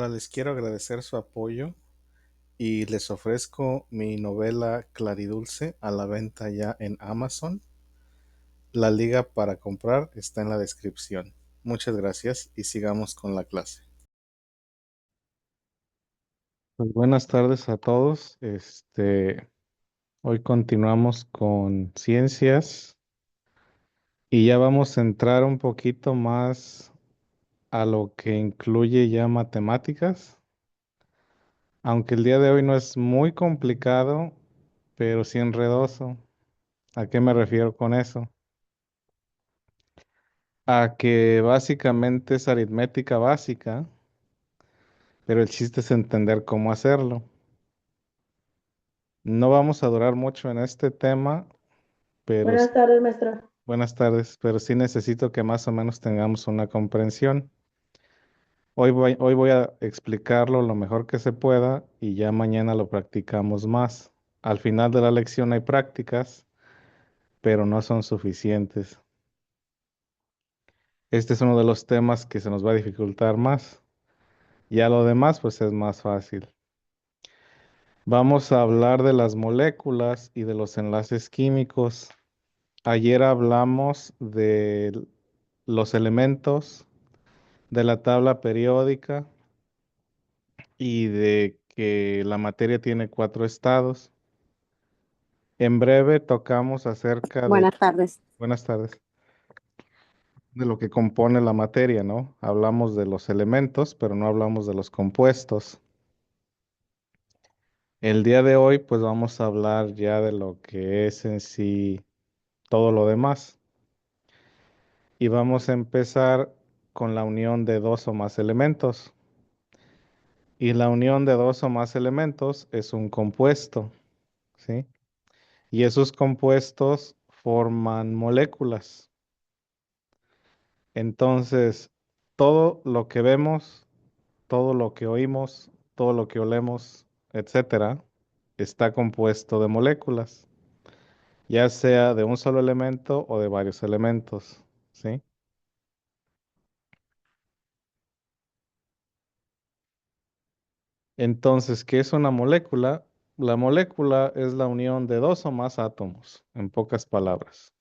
Hola, les quiero agradecer su apoyo y les ofrezco mi novela Claridulce a la venta ya en Amazon. La liga para comprar está en la descripción. Muchas gracias y sigamos con la clase. Pues buenas tardes a todos. Hoy continuamos con ciencias y ya vamos a entrar un poquito más a lo que incluye ya matemáticas, aunque el día de hoy no es muy complicado, pero sí enredoso. ¿A qué me refiero con eso? A que básicamente es aritmética básica, pero el chiste es entender cómo hacerlo. No vamos a durar mucho en este tema, pero Buenas tardes, maestra. buenas tardes, pero sí necesito que más o menos tengamos una comprensión. Hoy voy a explicarlo lo mejor que se pueda y ya mañana lo practicamos más. Al final de la lección hay prácticas, pero no son suficientes. Este es uno de los temas que se nos va a dificultar más. Ya lo demás, pues es más fácil. Vamos a hablar de las moléculas y de los enlaces químicos. Ayer hablamos de los elementos, de la tabla periódica y de que la materia tiene cuatro estados. En breve tocamos acerca de, Buenas tardes. buenas tardes, de lo que compone la materia, ¿no? Hablamos de los elementos, pero no hablamos de los compuestos. El día de hoy, pues vamos a hablar ya de lo que es en sí todo lo demás. Y vamos a empezar con la unión de dos o más elementos. Y la unión de dos o más elementos es un compuesto, ¿sí? Y esos compuestos forman moléculas. Entonces, todo lo que vemos, todo lo que oímos, todo lo que olemos, etcétera, está compuesto de moléculas, ya sea de un solo elemento o de varios elementos, ¿sí? Entonces, ¿qué es una molécula? La molécula es la unión de dos o más átomos, en pocas palabras.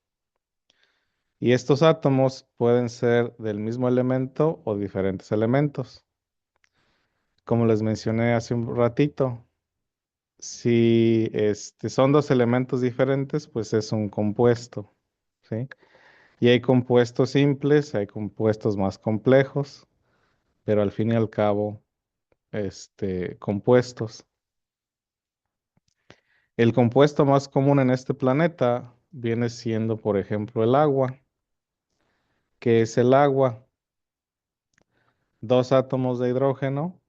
Y estos átomos pueden ser del mismo elemento o diferentes elementos. Como les mencioné hace un ratito, si son dos elementos diferentes, pues es un compuesto, ¿sí? Y hay compuestos simples, hay compuestos más complejos, pero al fin y al cabo, compuestos. El compuesto más común en este planeta viene siendo, por ejemplo, el agua. ¿Qué es el agua? Dos átomos de hidrógeno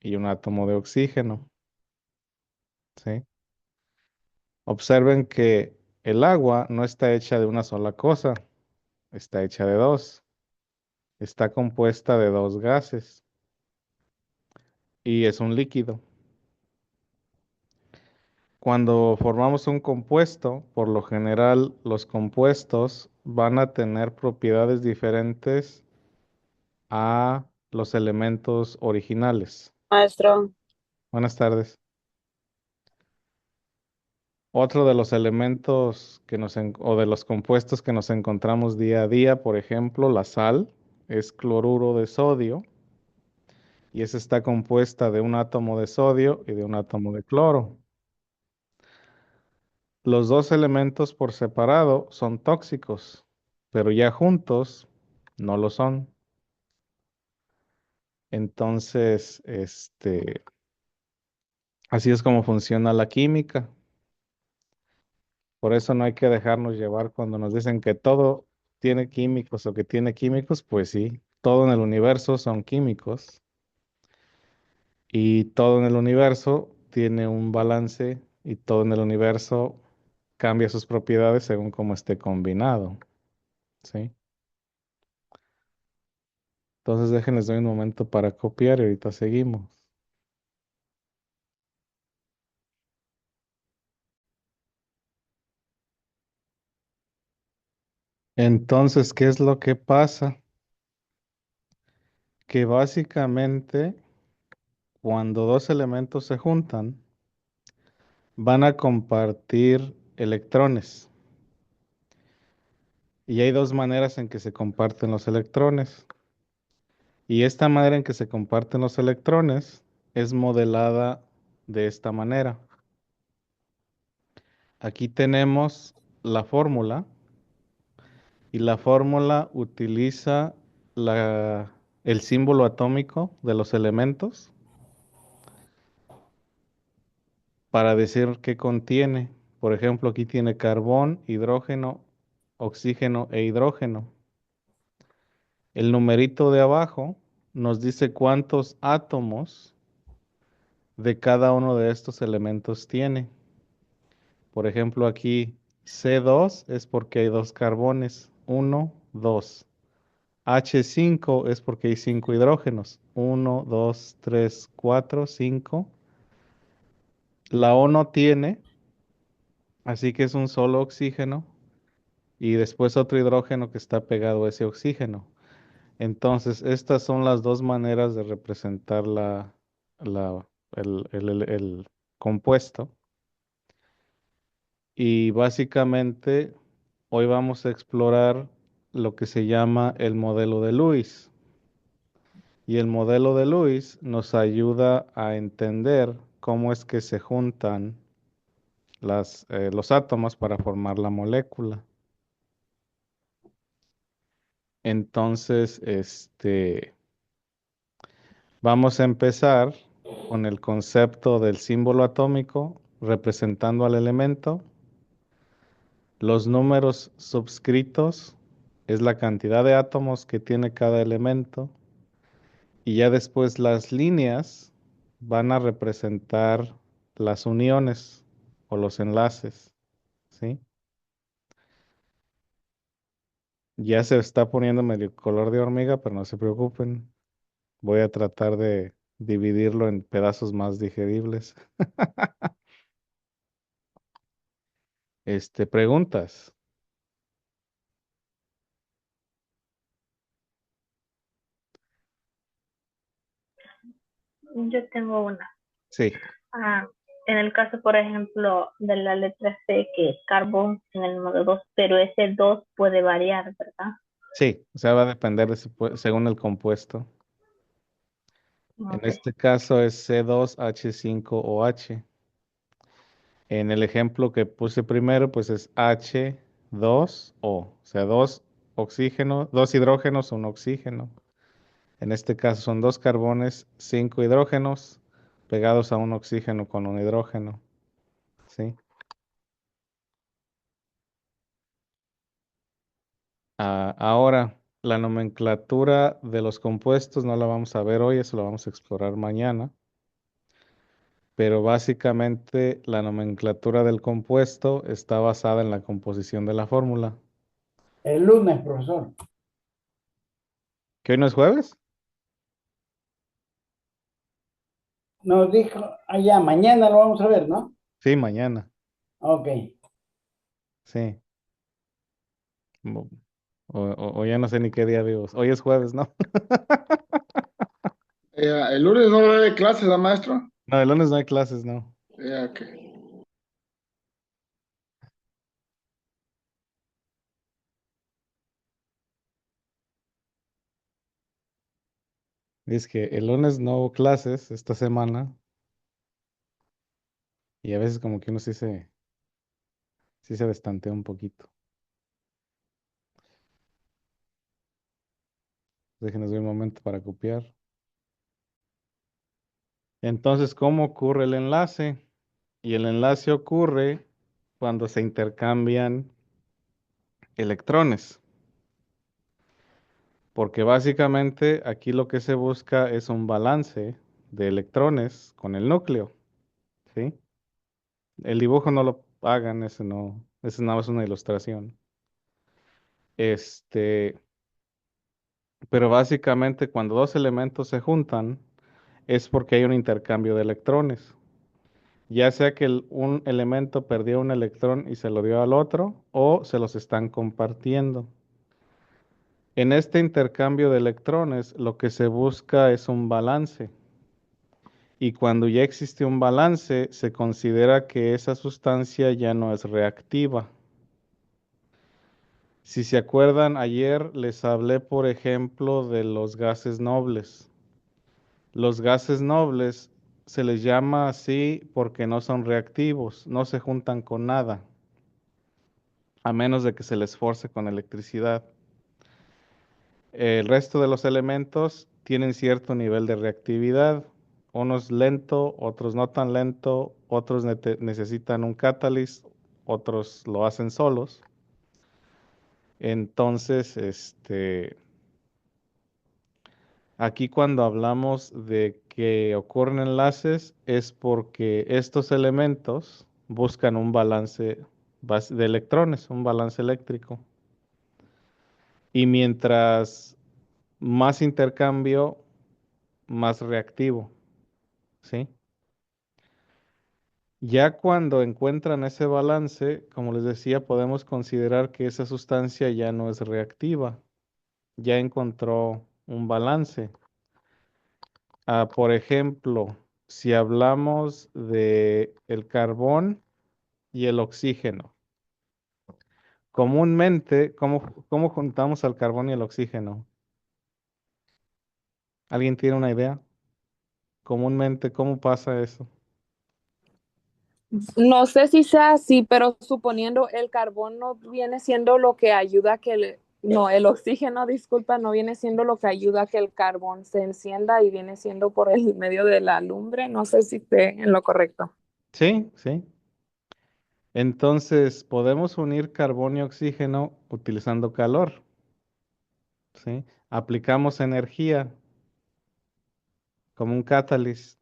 y un átomo de oxígeno, ¿sí? Observen que el agua no está hecha de una sola cosa, está hecha de dos. Está compuesta de dos gases y es un líquido. Cuando formamos un compuesto, por lo general los compuestos van a tener propiedades diferentes a los elementos originales. Maestro, Buenas tardes. Otro de los elementos o de los compuestos que nos encontramos día a día, por ejemplo, la sal, es cloruro de sodio y esa está compuesta de un átomo de sodio y de un átomo de cloro. Los dos elementos por separado son tóxicos, pero ya juntos no lo son. Entonces, así es como funciona la química. Por eso no hay que dejarnos llevar cuando nos dicen que todo tiene químicos o que tiene químicos, pues sí, todo en el universo son químicos y todo en el universo tiene un balance y todo en el universo cambia sus propiedades según cómo esté combinado, ¿sí? Entonces déjenles doy un momento para copiar y ahorita seguimos. Entonces, ¿qué es lo que pasa? Que básicamente cuando dos elementos se juntan, van a compartir electrones. Y hay dos maneras en que se comparten los electrones. Y esta manera en que se comparten los electrones es modelada de esta manera. Aquí tenemos la fórmula y la fórmula utiliza el símbolo atómico de los elementos para decir qué contiene. Por ejemplo, aquí tiene carbón, hidrógeno, oxígeno e hidrógeno. El numerito de abajo nos dice cuántos átomos de cada uno de estos elementos tiene. Por ejemplo, aquí C2 es porque hay dos carbones, uno, 2. H5 es porque hay cinco hidrógenos, uno, 2, 3, 4, 5. La O no tiene, así que es un solo oxígeno y después otro hidrógeno que está pegado a ese oxígeno. Entonces, estas son las dos maneras de representar la- el compuesto. Y básicamente hoy vamos a explorar lo que se llama el modelo de Lewis. Y el modelo de Lewis nos ayuda a entender cómo es que se juntan los átomos para formar la molécula. Entonces, vamos a empezar con el concepto del símbolo atómico representando al elemento. Los números subscritos es la cantidad de átomos que tiene cada elemento. Y ya después las líneas van a representar las uniones o los enlaces, ¿sí? Ya se está poniendo medio color de hormiga, pero no se preocupen. Voy a tratar de dividirlo en pedazos más digeribles. Preguntas. Yo tengo una. Sí, Ah, en el caso, por ejemplo, de la letra C, que es carbón en el número 2, pero ese 2 puede variar, ¿verdad? sí. O sea, va a depender según el compuesto. En Ok. este caso es C2H5OH. En el ejemplo que puse primero, pues es H2O, o sea, dos oxígenos, dos hidrógenos, un oxígeno. En este caso son dos carbones, cinco hidrógenos pegados a un oxígeno con un hidrógeno, ¿sí? Ahora, la nomenclatura de los compuestos no la vamos a ver hoy, eso lo vamos a explorar mañana, pero básicamente la nomenclatura del compuesto está basada en la composición de la fórmula. El lunes, profesor. ¿Que hoy no es jueves? Nos dijo allá, mañana lo vamos a ver, ¿no? Sí, mañana. Ok. Sí. Mo- o ya no sé ni qué día vivo. Hoy es jueves, ¿no? El lunes no va a haber clases, ¿verdad, maestro? No, el lunes no hay clases, no. Ya que. Es que el lunes no hubo clases esta semana y a veces como que uno sí se destantea un poquito. Déjenos ver un momento para copiar. Entonces, ¿cómo ocurre el enlace? Y el enlace ocurre cuando se intercambian electrones. Porque básicamente aquí lo que se busca es un balance de electrones con el núcleo, ¿sí? El dibujo no lo hagan, ese no, ese nada más es una ilustración. Este, pero básicamente cuando dos elementos se juntan es porque hay un intercambio de electrones. Ya sea que un elemento perdió un electrón y se lo dio al otro o se los están compartiendo. En este intercambio de electrones lo que se busca es un balance. Y cuando ya existe un balance, se considera que esa sustancia ya no es reactiva. Si se acuerdan, ayer les hablé, por ejemplo, de los gases nobles. Los gases nobles se les llama así porque no son reactivos, no se juntan con nada, a menos de que se les force con electricidad. El resto de los elementos tienen cierto nivel de reactividad, unos lento, otros no tan lento, otros necesitan un catalyst, otros lo hacen solos. Entonces, aquí cuando hablamos de que ocurren enlaces es porque estos elementos buscan un balance de electrones, un balance eléctrico. Y mientras más intercambio, más reactivo, ¿sí? Ya cuando encuentran ese balance, como les decía, podemos considerar que esa sustancia ya no es reactiva, ya encontró un balance. Por ejemplo, si hablamos de el carbón y el oxígeno, comúnmente, ¿cómo juntamos al carbón y el oxígeno? ¿Alguien tiene una idea? Comúnmente, ¿cómo pasa eso? No sé si sea así, pero suponiendo el carbón no viene siendo lo que ayuda a que no, el oxígeno, disculpa, no viene siendo lo que ayuda a que el carbón se encienda y viene siendo por el medio de la lumbre. No sé si esté en lo correcto. Sí, sí. Entonces, podemos unir carbón y oxígeno utilizando calor, ¿sí? Aplicamos energía como un cáliz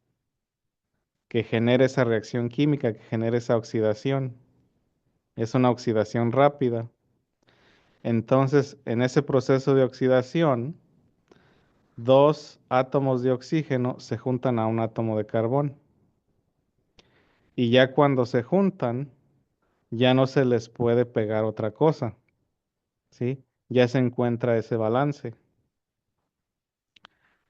que genere esa reacción química, que genere esa oxidación. Es una oxidación rápida. Entonces, en ese proceso de oxidación, dos átomos de oxígeno se juntan a un átomo de carbón. Y ya cuando se juntan, ya no se les puede pegar otra cosa, ¿sí? Ya se encuentra ese balance.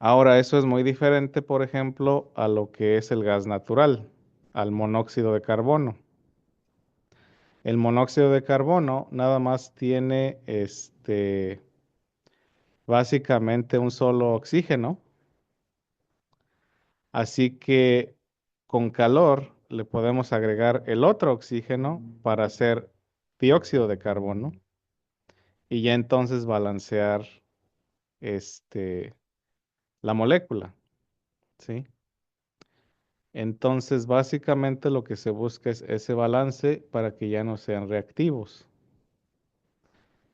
Ahora, eso es muy diferente, por ejemplo, a lo que es el gas natural, al monóxido de carbono. El monóxido de carbono nada más tiene básicamente un solo oxígeno, así que con calor le podemos agregar el otro oxígeno para hacer dióxido de carbono y ya entonces balancear este, la molécula, ¿sí? Entonces, básicamente lo que se busca es ese balance para que ya no sean reactivos.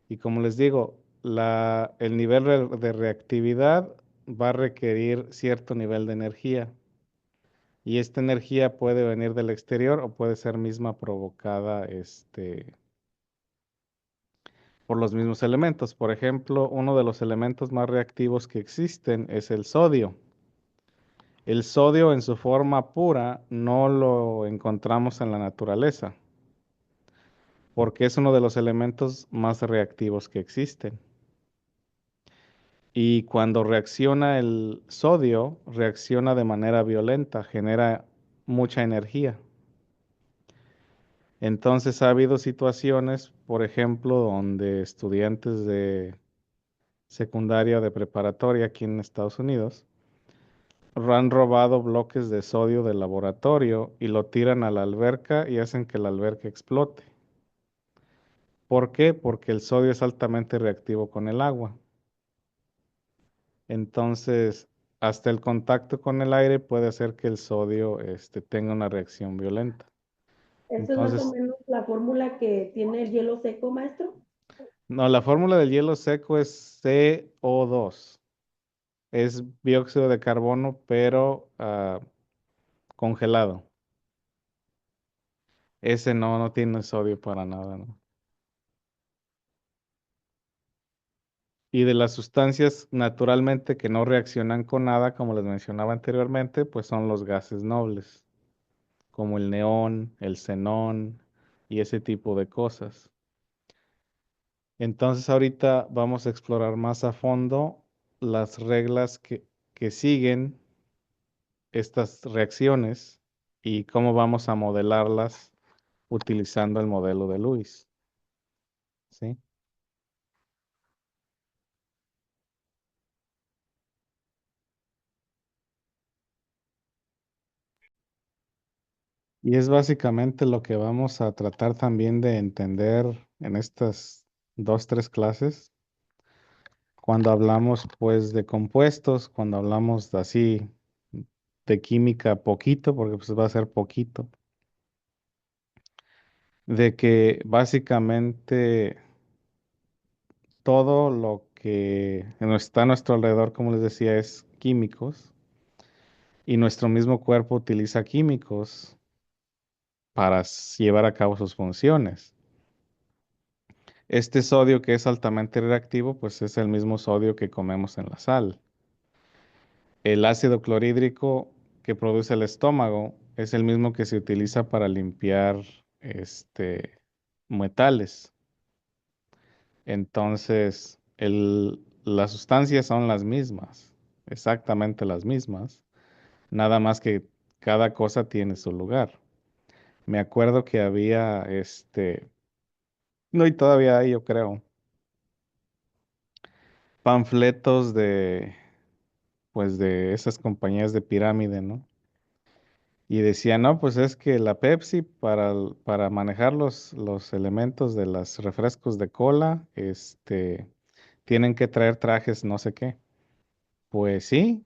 Y como les digo, el nivel de reactividad va a requerir cierto nivel de energía. Y esta energía puede venir del exterior o puede ser misma provocada por los mismos elementos. Por ejemplo, uno de los elementos más reactivos que existen es el sodio. El sodio en su forma pura no lo encontramos en la naturaleza, porque es uno de los elementos más reactivos que existen. Y cuando reacciona el sodio, reacciona de manera violenta, genera mucha energía. Entonces ha habido situaciones, por ejemplo, donde estudiantes de secundaria o de preparatoria aquí en Estados Unidos han robado bloques de sodio del laboratorio y lo tiran a la alberca y hacen que la alberca explote. ¿Por qué? Porque el sodio es altamente reactivo con el agua. Entonces, hasta el contacto con el aire puede hacer que el sodio tenga una reacción violenta. ¿Eso es más o Entonces, menos la fórmula que tiene el hielo seco, maestro? no, la fórmula del hielo seco es CO2. Es dióxido de carbono, pero congelado. Ese no tiene sodio para nada, ¿no? Y de las sustancias naturalmente que no reaccionan con nada, como les mencionaba anteriormente, pues son los gases nobles, como el neón, el xenón y ese tipo de cosas. Entonces ahorita vamos a explorar más a fondo las reglas que siguen estas reacciones y cómo vamos a modelarlas utilizando el modelo de Lewis. ¿Sí? Y es básicamente lo que vamos a tratar también de entender en estas 2, 3 clases, cuando hablamos pues de compuestos, cuando hablamos de así de química poquito, porque pues va a ser poquito, de que básicamente todo lo que está a nuestro alrededor, como les decía, es químicos, y nuestro mismo cuerpo utiliza químicos para llevar a cabo sus funciones. Este sodio que es altamente reactivo, pues es el mismo sodio que comemos en la sal. El ácido clorhídrico que produce el estómago es el mismo que se utiliza para limpiar metales. Entonces, las sustancias son las mismas, exactamente las mismas, nada más que cada cosa tiene su lugar. Me acuerdo que había no, y todavía hay, yo creo, panfletos pues de esas compañías de pirámide, ¿no? Y decía, no, pues es que la Pepsi para manejar los elementos de los refrescos de cola, tienen que traer trajes no sé qué. Pues sí,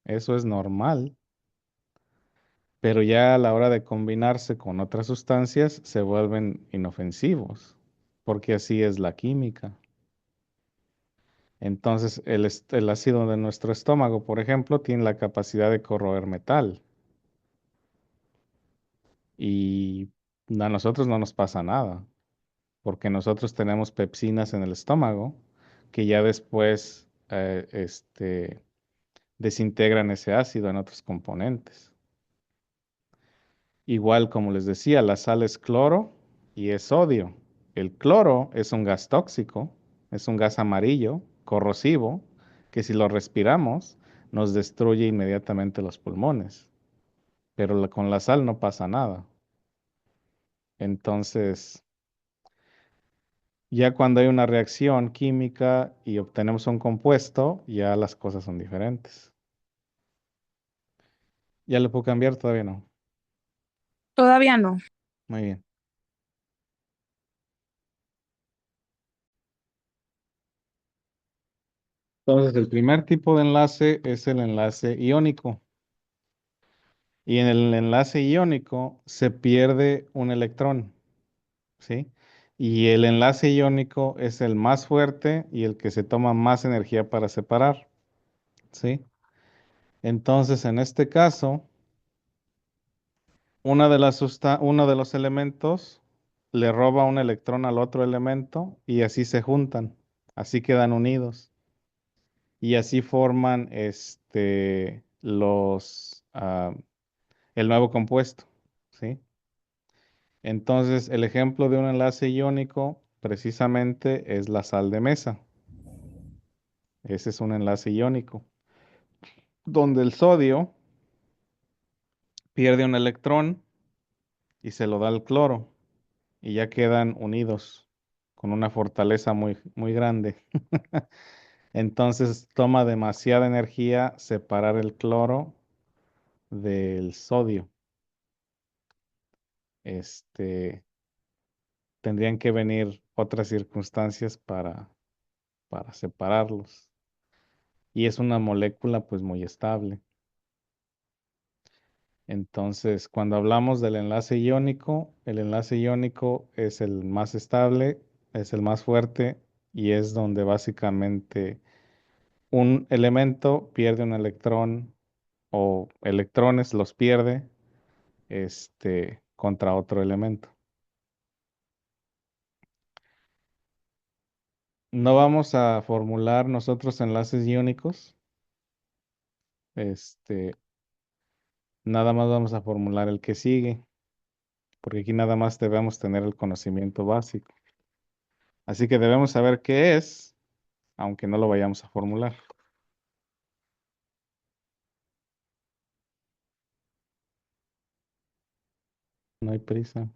eso es normal, pero ya a la hora de combinarse con otras sustancias se vuelven inofensivos, porque así es la química. Entonces, el ácido de nuestro estómago, por ejemplo, tiene la capacidad de corroer metal y a nosotros no nos pasa nada, porque nosotros tenemos pepsinas en el estómago que ya después desintegran ese ácido en otros componentes. Igual como les decía, la sal es cloro y es sodio. El cloro es un gas tóxico, es un gas amarillo, corrosivo, que si lo respiramos nos destruye inmediatamente los pulmones. Pero con la sal no pasa nada. Entonces, ya cuando hay una reacción química y obtenemos un compuesto, ya las cosas son diferentes. ¿Ya le puedo cambiar? Todavía no. Todavía no. Muy bien. Entonces, el primer tipo de enlace es el enlace iónico. Y en el enlace iónico se pierde un electrón, ¿sí? Y el enlace iónico es el más fuerte y el que se toma más energía para separar, ¿sí? Entonces, en este caso, uno de los elementos le roba un electrón al otro elemento y así se juntan, así quedan unidos. Y así forman el nuevo compuesto, ¿sí? Entonces, el ejemplo de un enlace iónico precisamente es la sal de mesa. Ese es un enlace iónico, donde el sodio pierde un electrón y se lo da al cloro y ya quedan unidos con una fortaleza muy, muy grande. Entonces, toma demasiada energía separar el cloro del sodio. Tendrían que venir otras circunstancias para separarlos. Y es una molécula pues muy estable. Entonces, cuando hablamos del enlace iónico, el enlace iónico es el más estable, es el más fuerte y es donde básicamente un elemento pierde un electrón o electrones los pierde contra otro elemento. No vamos a formular nosotros enlaces iónicos. Nada más vamos a formular el que sigue, porque aquí nada más debemos tener el conocimiento básico. Así que debemos saber qué es, aunque no lo vayamos a formular. no hay prisa.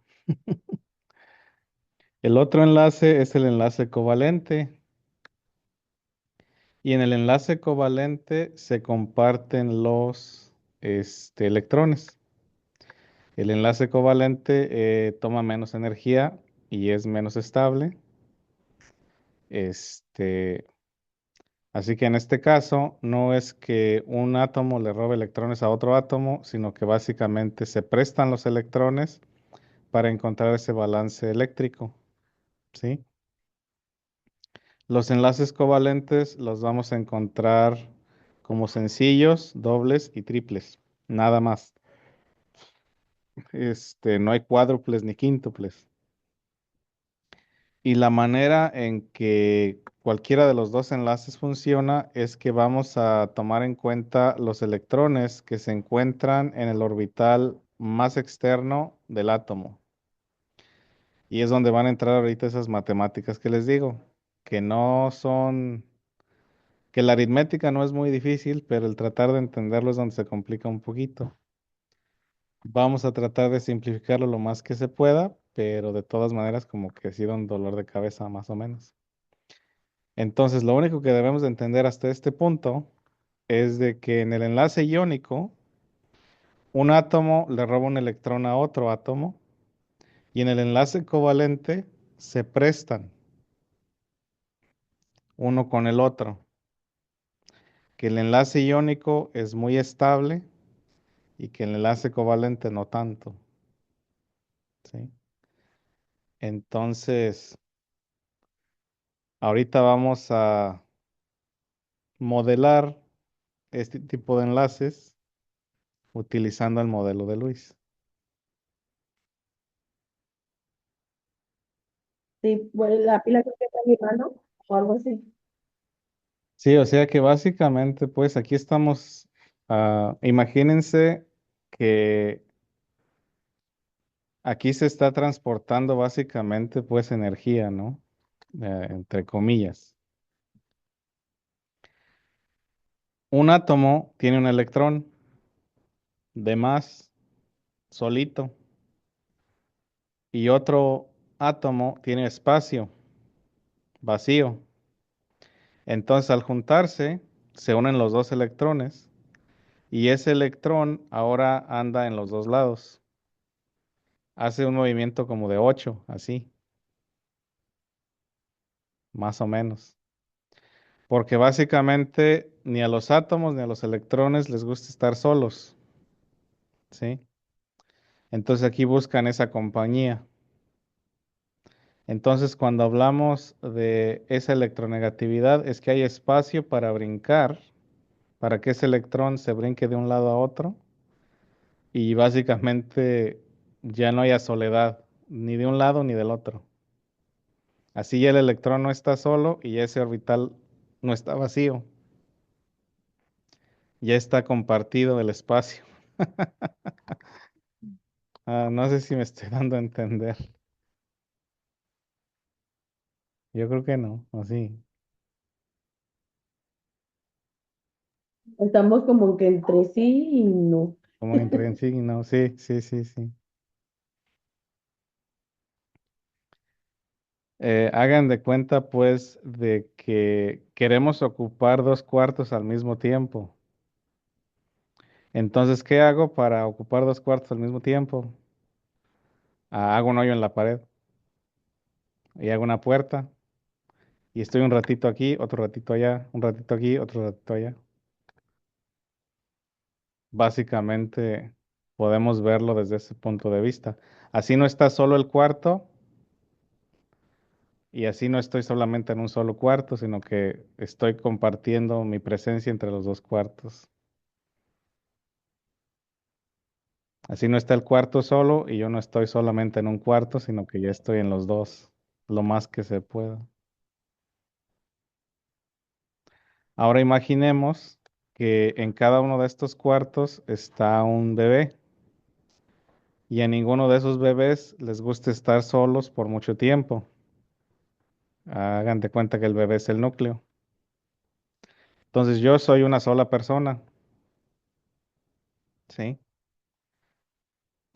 El otro enlace es el enlace covalente. Y en el enlace covalente se comparten los electrones. El enlace covalente toma menos energía y es menos estable. Este, Así que en este caso no es que un átomo le robe electrones a otro átomo, sino que básicamente se prestan los electrones para encontrar ese balance eléctrico, ¿sí? Los enlaces covalentes los vamos a encontrar como sencillos, dobles y triples, nada más. No hay cuádruples ni quíntuples. Y la manera en que cualquiera de los dos enlaces funciona es que vamos a tomar en cuenta los electrones que se encuentran en el orbital más externo del átomo. Y es donde van a entrar ahorita esas matemáticas que les digo, que no son, que la aritmética no es muy difícil, pero el tratar de entenderlo es donde se complica un poquito. Vamos a tratar de simplificarlo lo más que se pueda, pero de todas maneras como que ha sido un dolor de cabeza más o menos. Entonces, lo único que debemos de entender hasta este punto es de que en el enlace iónico, un átomo le roba un electrón a otro átomo y en el enlace covalente se prestan uno con el otro. Que el enlace iónico es muy estable y que el enlace covalente no tanto. ¿Sí? Entonces, ahorita vamos a modelar este tipo de enlaces utilizando el modelo de Luis. Sí, bueno, la pila creo que está en mi mano o algo así. Sí, o sea que básicamente, pues aquí estamos, imagínense que aquí se está transportando básicamente, pues, energía, ¿no? Entre comillas. Un átomo tiene un electrón de más solito y otro átomo tiene espacio vacío. Entonces, al juntarse, se unen los dos electrones y ese electrón ahora anda en los dos lados. Hace un movimiento como de 8, así, más o menos. Porque básicamente ni a los átomos ni a los electrones les gusta estar solos, ¿sí? Entonces aquí buscan esa compañía. Entonces cuando hablamos de esa electronegatividad es que hay espacio para brincar, para que ese electrón se brinque de un lado a otro y básicamente ya no haya soledad ni de un lado ni del otro. Así ya el electrón no está solo y ese orbital no está vacío, ya está compartido el espacio. No sé si me estoy dando a entender. Yo creo que no, así, Estamos como que entre sí y no. como entre en sí, no, sí, sí, sí, sí. Hagan de cuenta, pues, de que queremos ocupar dos cuartos al mismo tiempo. Entonces, ¿qué hago para ocupar dos cuartos al mismo tiempo? Hago un hoyo en la pared y hago una puerta y estoy un ratito aquí, otro ratito allá, un ratito aquí, otro ratito allá. Básicamente, podemos verlo desde ese punto de vista. Así no está solo el cuarto. Y así no estoy solamente en un solo cuarto, sino que estoy compartiendo mi presencia entre los dos cuartos. Así no está el cuarto solo y yo no estoy solamente en un cuarto, sino que ya estoy en los dos, lo más que se pueda. Ahora imaginemos que en cada uno de estos cuartos está un bebé y a ninguno de esos bebés les gusta estar solos por mucho tiempo. Hagan de cuenta que el bebé es el núcleo. Entonces yo soy una sola persona, ¿sí?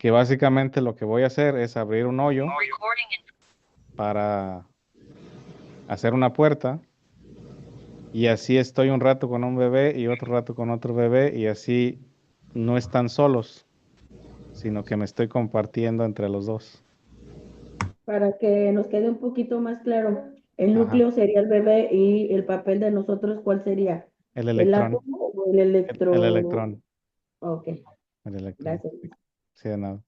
que básicamente lo que voy a hacer es abrir un hoyo para hacer una puerta y así estoy un rato con un bebé y otro rato con otro bebé y así no están solos, sino que me estoy compartiendo entre los dos. Para que nos quede un poquito más claro, el Ajá. núcleo sería el bebé y el papel de nosotros, ¿cuál sería? El ¿El electrón. átomo o el El electrón. Ok, El electrón. gracias. Sí, de nada.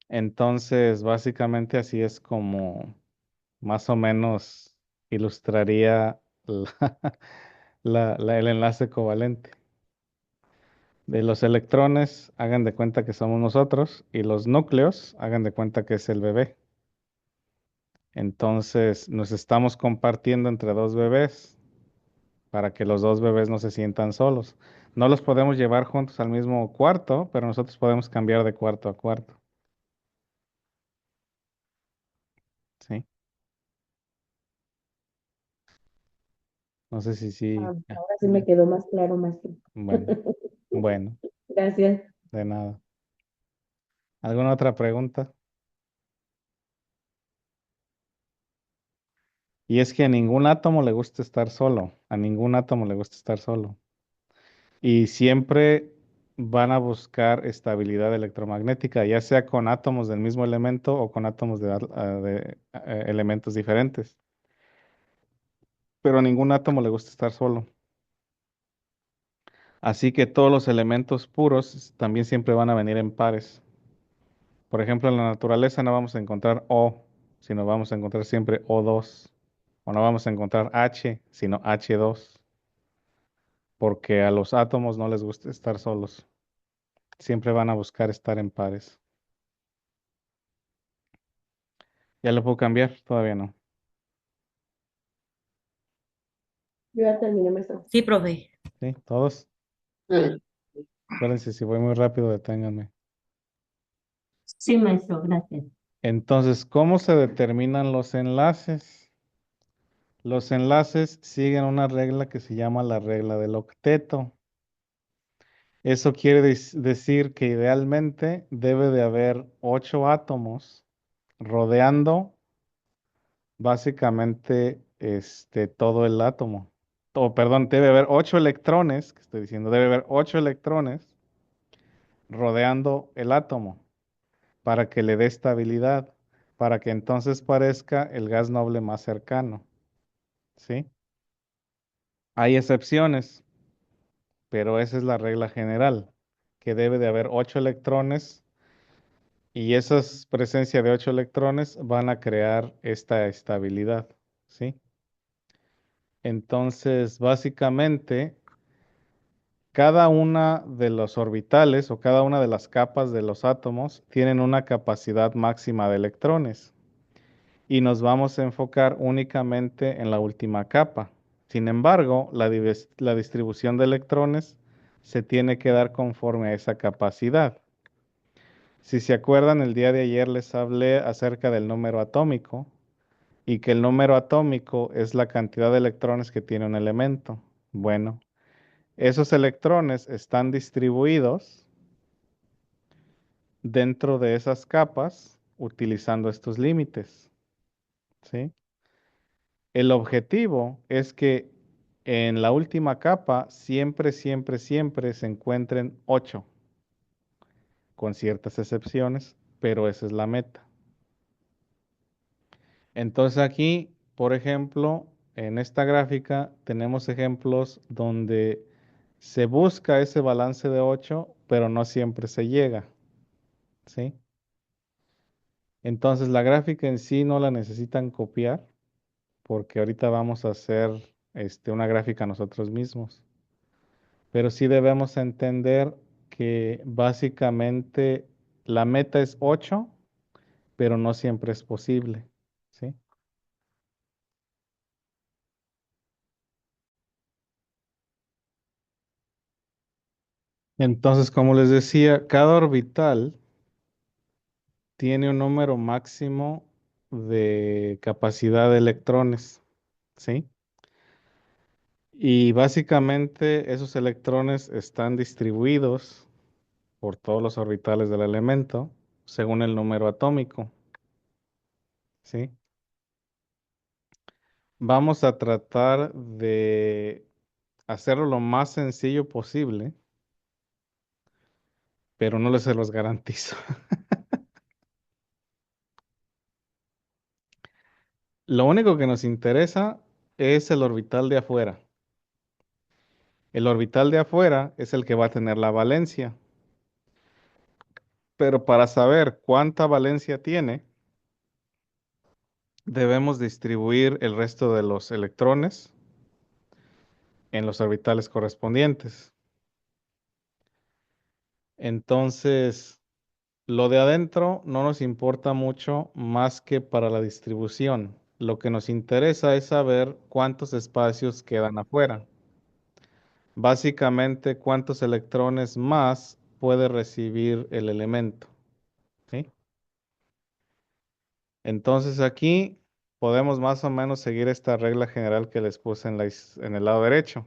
Entonces, básicamente así es como más o menos ilustraría el enlace covalente. De los electrones, hagan de cuenta que somos nosotros, y los núcleos, hagan de cuenta que es el bebé. Entonces, nos estamos compartiendo entre dos bebés para que los dos bebés no se sientan solos. No los podemos llevar juntos al mismo cuarto, pero nosotros podemos cambiar de cuarto a cuarto. ¿Sí? No sé si sí. Ahora sí me quedó más claro, maestro. Bueno, bueno, Gracias. de nada. ¿Alguna otra pregunta? Y es que a ningún átomo le gusta estar solo, a ningún átomo le gusta estar solo. Y siempre van a buscar estabilidad electromagnética, ya sea con átomos del mismo elemento o con átomos de elementos diferentes. Pero a ningún átomo le gusta estar solo. Así que todos los elementos puros también siempre van a venir en pares. Por ejemplo, en la naturaleza no vamos a encontrar O, sino vamos a encontrar siempre O2. O no vamos a encontrar H, sino H2. Porque a los átomos no les gusta estar solos. Siempre van a buscar estar en pares. ¿Ya lo puedo cambiar? Todavía no. Yo ya terminé, maestro. Sí, profe. ¿Sí? ¿Todos? Sí. Acuérdense, si voy muy rápido, deténganme. Sí, maestro, gracias. Entonces, ¿cómo se determinan los enlaces? Los enlaces siguen una regla que se llama la regla del octeto. Eso quiere decir que idealmente debe de haber 8 átomos rodeando básicamente todo el átomo. O, perdón, debe haber 8 electrones, que estoy diciendo, debe haber 8 electrones rodeando el átomo para que le dé estabilidad, para que entonces parezca el gas noble más cercano. ¿Sí? Hay excepciones, pero esa es la regla general, que debe de haber 8 electrones y esa presencia de 8 electrones van a crear esta estabilidad. ¿Sí? Entonces, básicamente, cada una de los orbitales o cada una de las capas de los átomos tienen una capacidad máxima de electrones y nos vamos a enfocar únicamente en la última capa. Sin embargo, la distribución de electrones se tiene que dar conforme a esa capacidad. Si se acuerdan, el día de ayer les hablé acerca del número atómico y que el número atómico es la cantidad de electrones que tiene un elemento. Bueno, esos electrones están distribuidos dentro de esas capas utilizando estos límites. ¿Sí? El objetivo es que en la última capa siempre, siempre, siempre se encuentren 8, con ciertas excepciones, pero esa es la meta. Entonces aquí, por ejemplo, en esta gráfica tenemos ejemplos donde se busca ese balance de 8, pero no siempre se llega. ¿Sí? Entonces la gráfica en sí no la necesitan copiar, porque ahorita vamos a hacer una gráfica nosotros mismos. Pero sí debemos entender que básicamente la meta es 8, pero no siempre es posible. ¿Sí? Entonces, como les decía, cada orbital tiene un número máximo de capacidad de electrones. ¿Sí? Y básicamente esos electrones están distribuidos por todos los orbitales del elemento según el número atómico, ¿sí? Vamos a tratar de hacerlo lo más sencillo posible, pero no les se los garantizo. Lo único que nos interesa es el orbital de afuera. El orbital de afuera es el que va a tener la valencia. Pero para saber cuánta valencia tiene, debemos distribuir el resto de los electrones en los orbitales correspondientes. Entonces, lo de adentro no nos importa mucho más que para la distribución. Lo que nos interesa es saber cuántos espacios quedan afuera. Básicamente, cuántos electrones más puede recibir el elemento, ¿sí? Entonces aquí podemos más o menos seguir esta regla general que les puse en el lado derecho,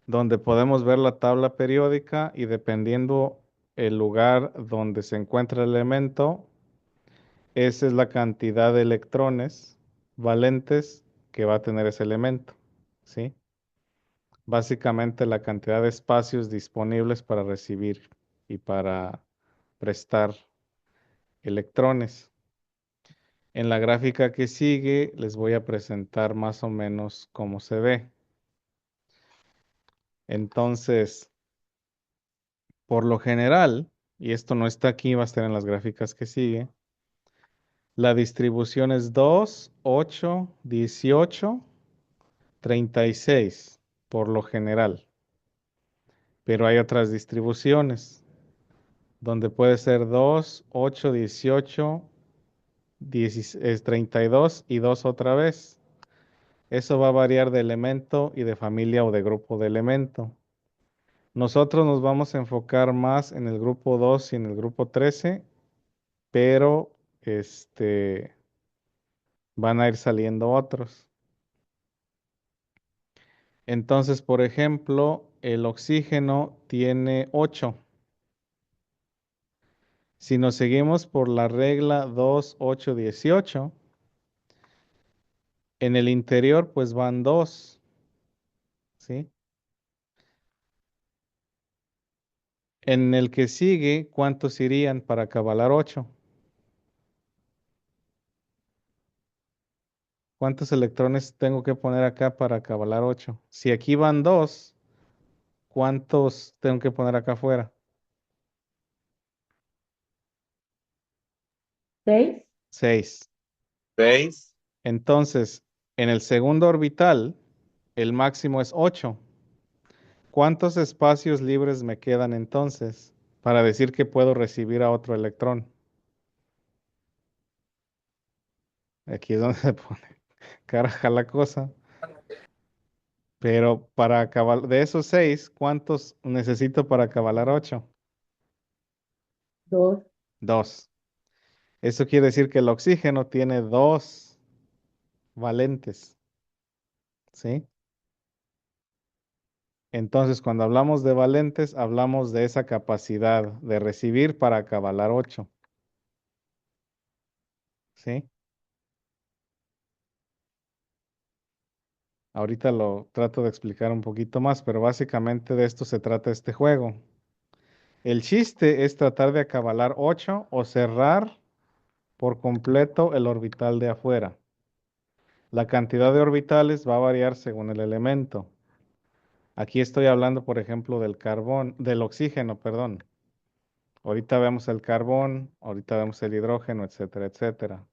donde podemos ver la tabla periódica y dependiendo el lugar donde se encuentra el elemento, esa es la cantidad de electrones valentes que va a tener ese elemento, ¿sí? Básicamente la cantidad de espacios disponibles para recibir y para prestar electrones. En la gráfica que sigue les voy a presentar más o menos cómo se ve. Entonces, por lo general, y esto no está aquí, va a estar en las gráficas que sigue, la distribución es 2, 8, 18, 36, por lo general. Pero hay otras distribuciones, donde puede ser 2, 8, 18, 32 y 2 otra vez. Eso va a variar de elemento y de familia o de grupo de elemento. Nosotros nos vamos a enfocar más en el grupo 2 y en el grupo 13, pero van a ir saliendo otros. Entonces, por ejemplo, el oxígeno tiene 8. Si nos seguimos por la regla 2, 8, 18, en el interior pues van 2, ¿sí? En el que sigue, ¿cuántos irían para acabalar 8? ¿Cuántos electrones tengo que poner acá para acabalar 8? Si aquí van 2, ¿cuántos tengo que poner acá afuera? 6. 6. 6. Entonces, en el segundo orbital, el máximo es 8. ¿Cuántos espacios libres me quedan entonces para decir que puedo recibir a otro electrón? Aquí es donde se pone caraja la cosa. Pero para acabar, de esos 6, ¿cuántos necesito para acabalar 8? 2. 2. Eso quiere decir que el oxígeno tiene 2 valentes, ¿sí? Entonces, cuando hablamos de valentes, hablamos de esa capacidad de recibir para acabalar 8, ¿sí? Ahorita lo trato de explicar un poquito más, pero básicamente de esto se trata este juego. El chiste es tratar de acabalar 8 o cerrar por completo el orbital de afuera. La cantidad de orbitales va a variar según el elemento. Aquí estoy hablando, por ejemplo, del oxígeno, perdón. Ahorita vemos el carbón, ahorita vemos el hidrógeno, etcétera, etcétera.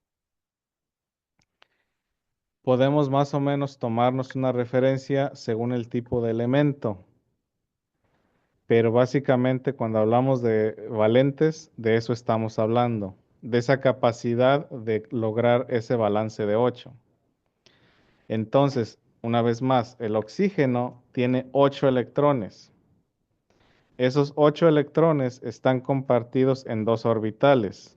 Podemos más o menos tomarnos una referencia según el tipo de elemento. Pero básicamente cuando hablamos de valentes, de eso estamos hablando, de esa capacidad de lograr ese balance de 8. Entonces, una vez más, el oxígeno tiene 8 electrones. Esos 8 electrones están compartidos en 2 orbitales.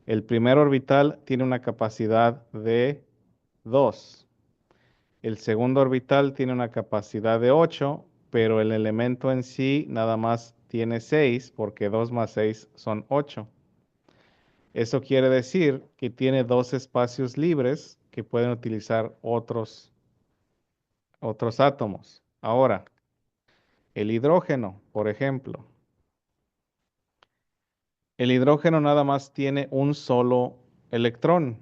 El primer orbital tiene una capacidad de 2 El segundo orbital tiene una capacidad de 8, pero el elemento en sí nada más tiene 6, porque 2 más 6 son 8. Eso quiere decir que tiene dos espacios libres que pueden utilizar otros átomos. Ahora, el hidrógeno, por ejemplo. El hidrógeno nada más tiene un solo electrón,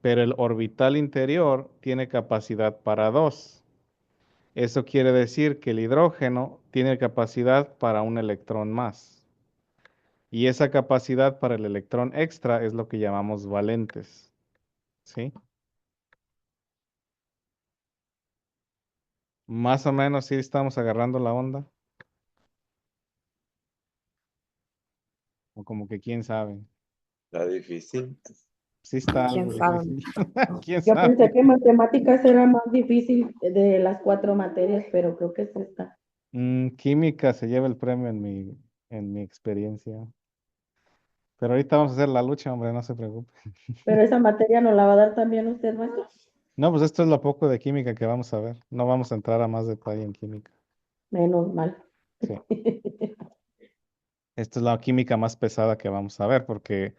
pero el orbital interior tiene capacidad para 2. Eso quiere decir que el hidrógeno tiene capacidad para un electrón más. Y esa capacidad para el electrón extra es lo que llamamos valentes. ¿Sí? Más o menos sí estamos agarrando la onda. O como que quién sabe. Está difícil. Sí está ¿Quién algo sabe? difícil. ¿Quién Yo pensé sabe? que matemáticas era más difícil de las 4 materias, pero creo que es esta. Química se lleva el premio en mi experiencia. Pero ahorita vamos a hacer la lucha, hombre, no se preocupe. Pero esa materia no la va a dar también usted, maestro. No, pues esto es lo poco de química que vamos a ver. No vamos a entrar a más detalle en química. Menos mal. Sí. Esta es la química más pesada que vamos a ver, porque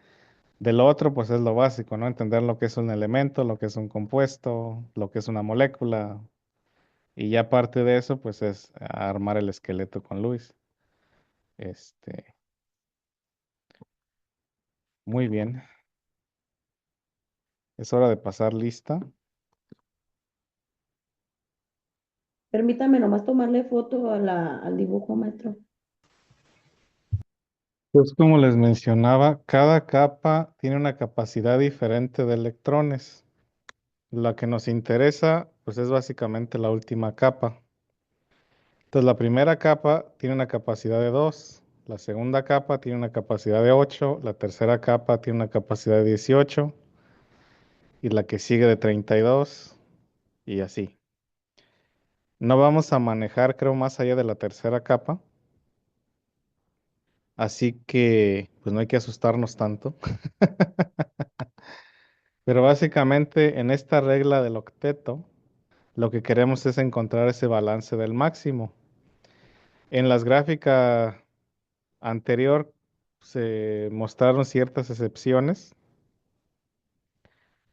de lo otro, pues es lo básico, ¿no? Entender lo que es un elemento, lo que es un compuesto, lo que es una molécula. Y ya parte de eso, pues es armar el esqueleto con Luis. Este, muy bien. Es hora de pasar lista. Permítame nomás tomarle foto al dibujo, maestro. Pues como les mencionaba, cada capa tiene una capacidad diferente de electrones. La que nos interesa, pues es básicamente la última capa. Entonces, la primera capa tiene una capacidad de 2, la segunda capa tiene una capacidad de 8, la tercera capa tiene una capacidad de 18 y la que sigue de 32 y así. No vamos a manejar, creo, más allá de la tercera capa, así que pues no hay que asustarnos tanto. Pero básicamente en esta regla del octeto, lo que queremos es encontrar ese balance del máximo. En las gráficas anterior se mostraron ciertas excepciones,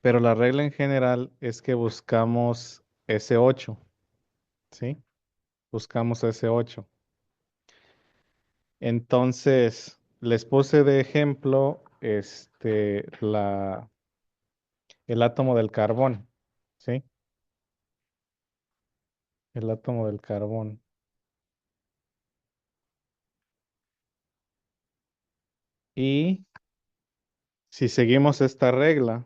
pero la regla en general es que buscamos ese 8, ¿sí? Buscamos ese 8. Entonces, les puse de ejemplo el átomo del carbón, ¿sí? El átomo del carbón. Y si seguimos esta regla,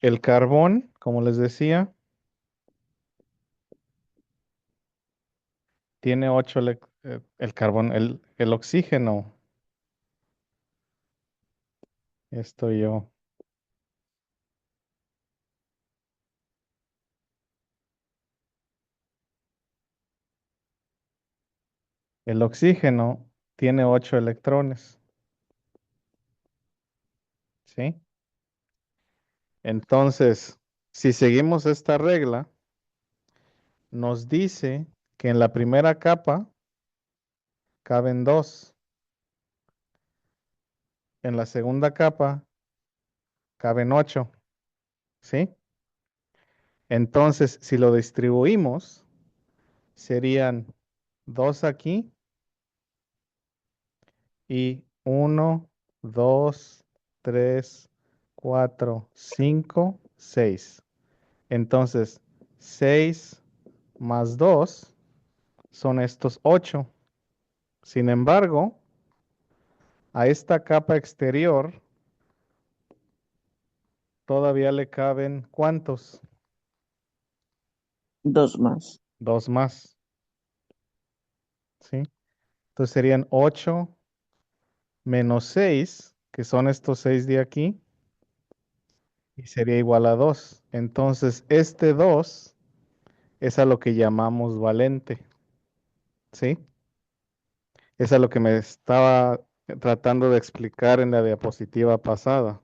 el carbón, como les decía, tiene 8 el carbón, el oxígeno. Estoy yo. El oxígeno tiene 8 electrones, ¿sí? Entonces, si seguimos esta regla, nos dice que en la primera capa caben 2, en la segunda capa caben 8, ¿sí? Entonces, si lo distribuimos, serían 2 aquí y 1, 2, 3, 4, 5, 6. Entonces, 6 más 2 son estos 8. Sin embargo, a esta capa exterior todavía le caben ¿cuántos? 2 más. 2 más, ¿sí? Entonces serían 8 menos 6, que son estos 6 de aquí, y sería igual a 2. Entonces, este 2 es a lo que llamamos valente, ¿sí? Es a lo que me estaba tratando de explicar en la diapositiva pasada.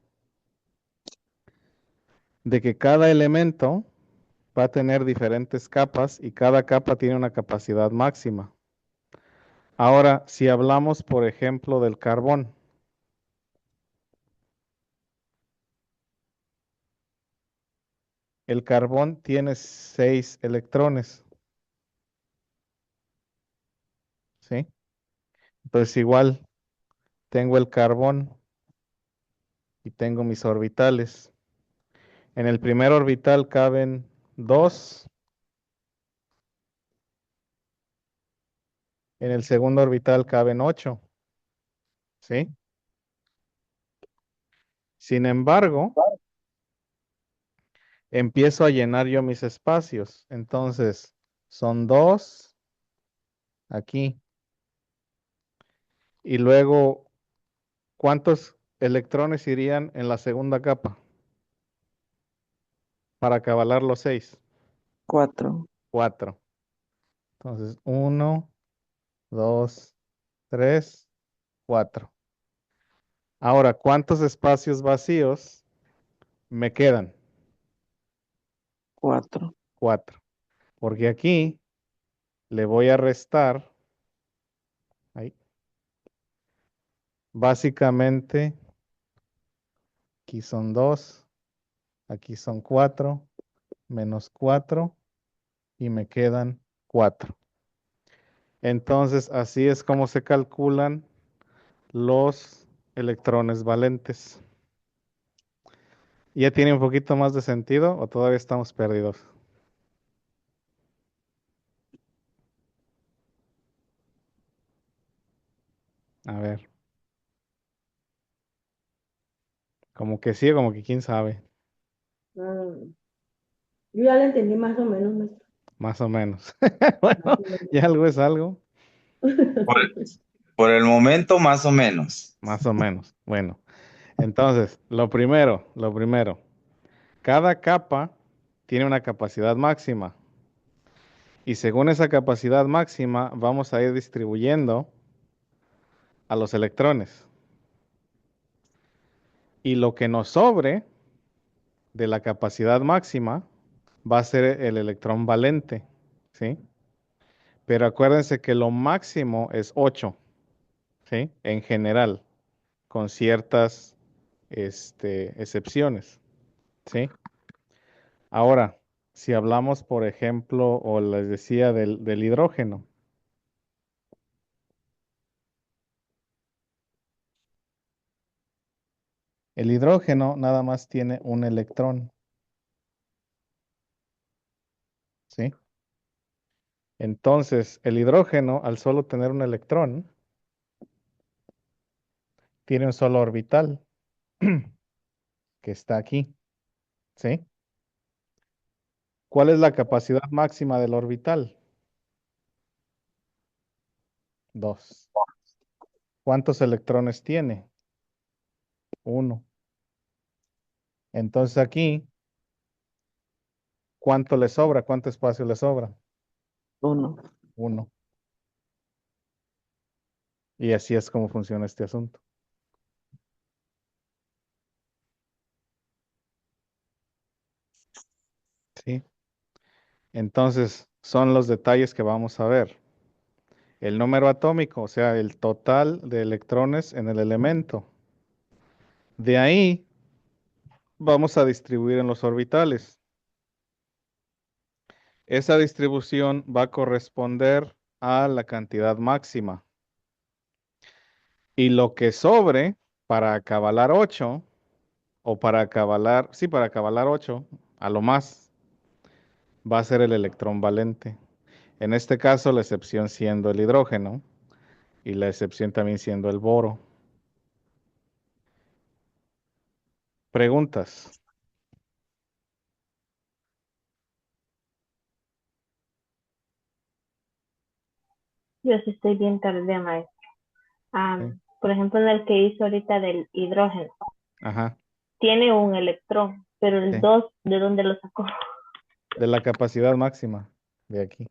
De que cada elemento va a tener diferentes capas y cada capa tiene una capacidad máxima. Ahora, si hablamos, por ejemplo, del carbón, el carbón tiene 6 electrones, ¿sí? Entonces igual tengo el carbón y tengo mis orbitales. En el primer orbital caben 2, en el segundo orbital caben 8, ¿sí? Sin embargo, empiezo a llenar yo mis espacios. Entonces, son 2 aquí. Y luego, ¿cuántos electrones irían en la segunda capa para acabalar los 6? 4. 4. Entonces, 1, 2, 3, 4. Ahora, ¿cuántos espacios vacíos me quedan? 4. 4. Porque aquí le voy a restar, ahí, básicamente, aquí son 2, aquí son 4, menos 4 y me quedan 4. Entonces, así es como se calculan los electrones valentes. ¿Ya tiene un poquito más de sentido o todavía estamos perdidos? A ver, como que sí o como que quién sabe, Mm, yo ya le entendí más o menos, maestro. más o menos. Más Bueno, o menos. ya algo es algo, Por, por el momento, más o menos. más o menos. Bueno, entonces, lo primero, cada capa tiene una capacidad máxima y según esa capacidad máxima vamos a ir distribuyendo a los electrones. Y lo que nos sobre de la capacidad máxima va a ser el electrón valente, ¿sí? Pero acuérdense que lo máximo es 8, ¿sí? En general, con ciertas excepciones, ¿sí? Ahora, si hablamos, por ejemplo, o les decía del hidrógeno, el hidrógeno nada más tiene un electrón, ¿sí? Entonces, el hidrógeno, al solo tener un electrón, tiene un solo orbital que está aquí, ¿sí? ¿Cuál es la capacidad máxima del orbital? 2. ¿Cuántos electrones tiene? 1. Entonces aquí, ¿cuánto le sobra? ¿Cuánto espacio le sobra? 1. 1. Y así es como funciona este asunto. ¿Sí? Entonces, son los detalles que vamos a ver. El número atómico, o sea, el total de electrones en el elemento. De ahí vamos a distribuir en los orbitales. Esa distribución va a corresponder a la cantidad máxima. Y lo que sobre para acabalar 8, o para acabalar 8, a lo más, va a ser el electrón valente. En este caso, la excepción siendo el hidrógeno y la excepción también siendo el boro. Preguntas. Yo sí estoy bien tardía, maestro. Sí. Por ejemplo, en el que hizo ahorita del hidrógeno, Ajá. tiene un electrón, pero el Sí. 2, ¿de dónde lo sacó? De la capacidad máxima de aquí.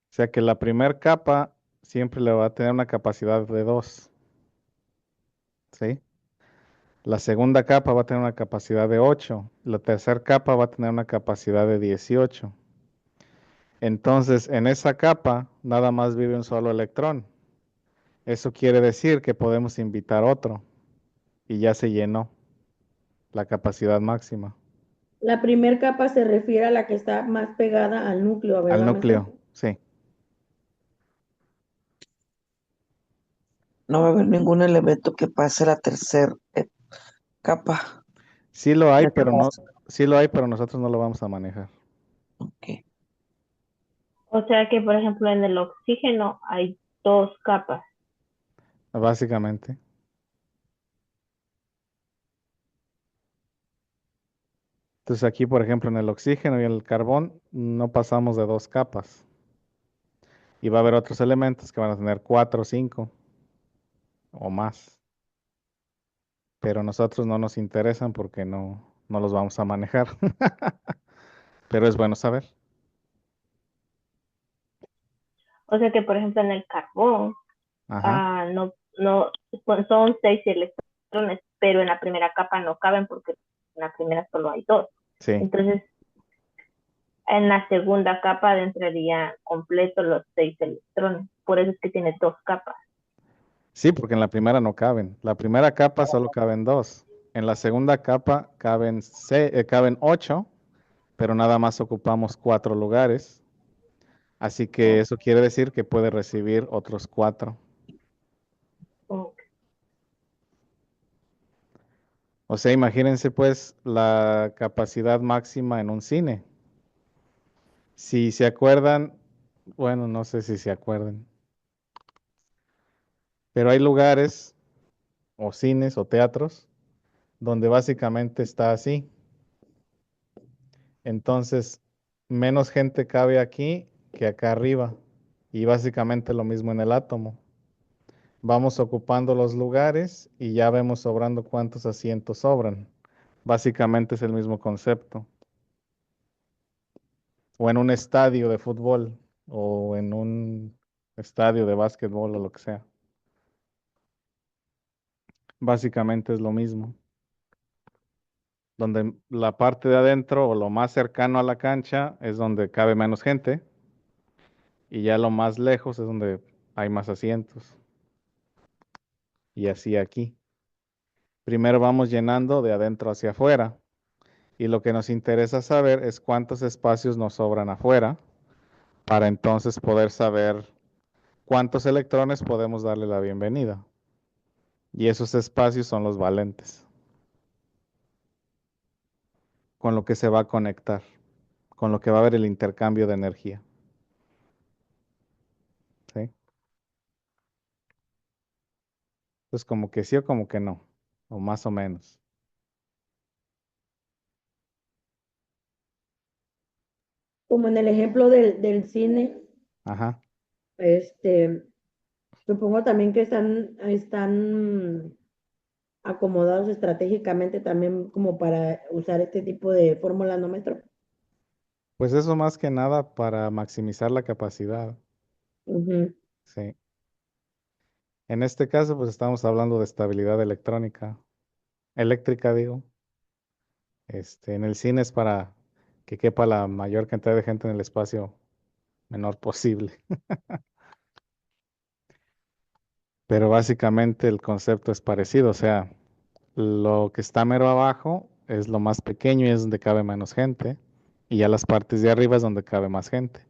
O sea que la primera capa siempre le va a tener una capacidad de 2. ¿Sí? La segunda capa va a tener una capacidad de 8. La tercera capa va a tener una capacidad de 18. Entonces, en esa capa nada más vive un solo electrón. Eso quiere decir que podemos invitar otro y ya se llenó la capacidad máxima. La primer capa se refiere a la que está más pegada al núcleo, Al ¿verdad, maestro? núcleo, sí. No va a haber ningún elemento que pase la tercera capa. Sí lo hay, La pero capa. no, sí lo hay, pero nosotros no lo vamos a manejar. Ok. O sea que, por ejemplo, en el oxígeno hay dos capas. Básicamente. Entonces aquí, por ejemplo, en el oxígeno y el carbón no pasamos de 2 capas. Y va a haber otros elementos que van a tener 4 o 5 o más. Pero nosotros no nos interesan porque no los vamos a manejar. Pero es bueno saber. O sea que, por ejemplo, en el carbón, Ajá, no, son 6 electrones, pero en la primera capa no caben porque en la primera solo hay dos. sí. Entonces, en la segunda capa entraría completo los 6 electrones. Por eso es que tiene dos capas. Sí, porque en la primera no caben. La primera capa solo caben 2. En la segunda capa caben 8, pero nada más ocupamos 4 lugares. Así que Oh, eso quiere decir que puede recibir otros 4. oh. O sea, imagínense pues la capacidad máxima en un cine. Si se acuerdan, bueno, no sé si se acuerdan, pero hay lugares o cines o teatros donde básicamente está así. Entonces, menos gente cabe aquí que acá arriba. Y básicamente lo mismo en el átomo. Vamos ocupando los lugares y ya vemos sobrando cuántos asientos sobran. Básicamente es el mismo concepto. O en un estadio de fútbol o en un estadio de básquetbol o lo que sea. Básicamente es lo mismo. Donde la parte de adentro o lo más cercano a la cancha es donde cabe menos gente y ya lo más lejos es donde hay más asientos. Y así aquí. Primero vamos llenando de adentro hacia afuera y lo que nos interesa saber es cuántos espacios nos sobran afuera para entonces poder saber cuántos electrones podemos darle la bienvenida. Y esos espacios son los valentes, con lo que se va a conectar, con lo que va a haber el intercambio de energía. ¿Sí? Entonces como que sí o como que no, o más o menos. Como en el ejemplo del cine, Ajá. este, supongo también que están acomodados estratégicamente también como para usar este tipo de fórmula, ¿no, maestro? Pues eso más que nada para maximizar la capacidad. Ujú. Sí. En este caso, pues estamos hablando de estabilidad eléctrica, digo. En el cine es para que quepa la mayor cantidad de gente en el espacio menor posible. Pero básicamente el concepto es parecido, o sea, lo que está mero abajo es lo más pequeño y es donde cabe menos gente, y ya las partes de arriba es donde cabe más gente.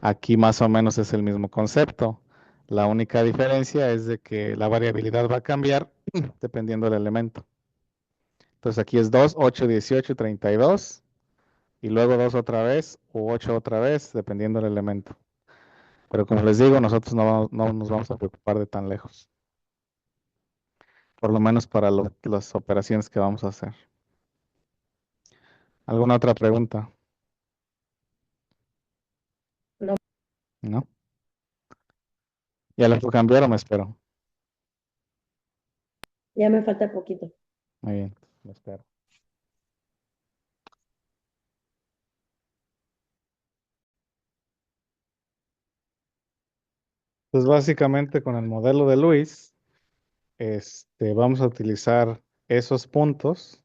Aquí más o menos es el mismo concepto. La única diferencia es de que la variabilidad va a cambiar dependiendo del elemento. Entonces aquí es 2, 8, 18, 32 y luego 2 otra vez o 8 otra vez, dependiendo del elemento. Pero como les digo, nosotros no nos vamos a preocupar de tan lejos, por lo menos para las operaciones que vamos a hacer. ¿Alguna otra pregunta? No, ¿No? ¿Ya la puedo cambiar o me espero? ya me falta poquito. Muy bien, me espero. Entonces, básicamente con el modelo de Lewis, vamos a utilizar esos puntos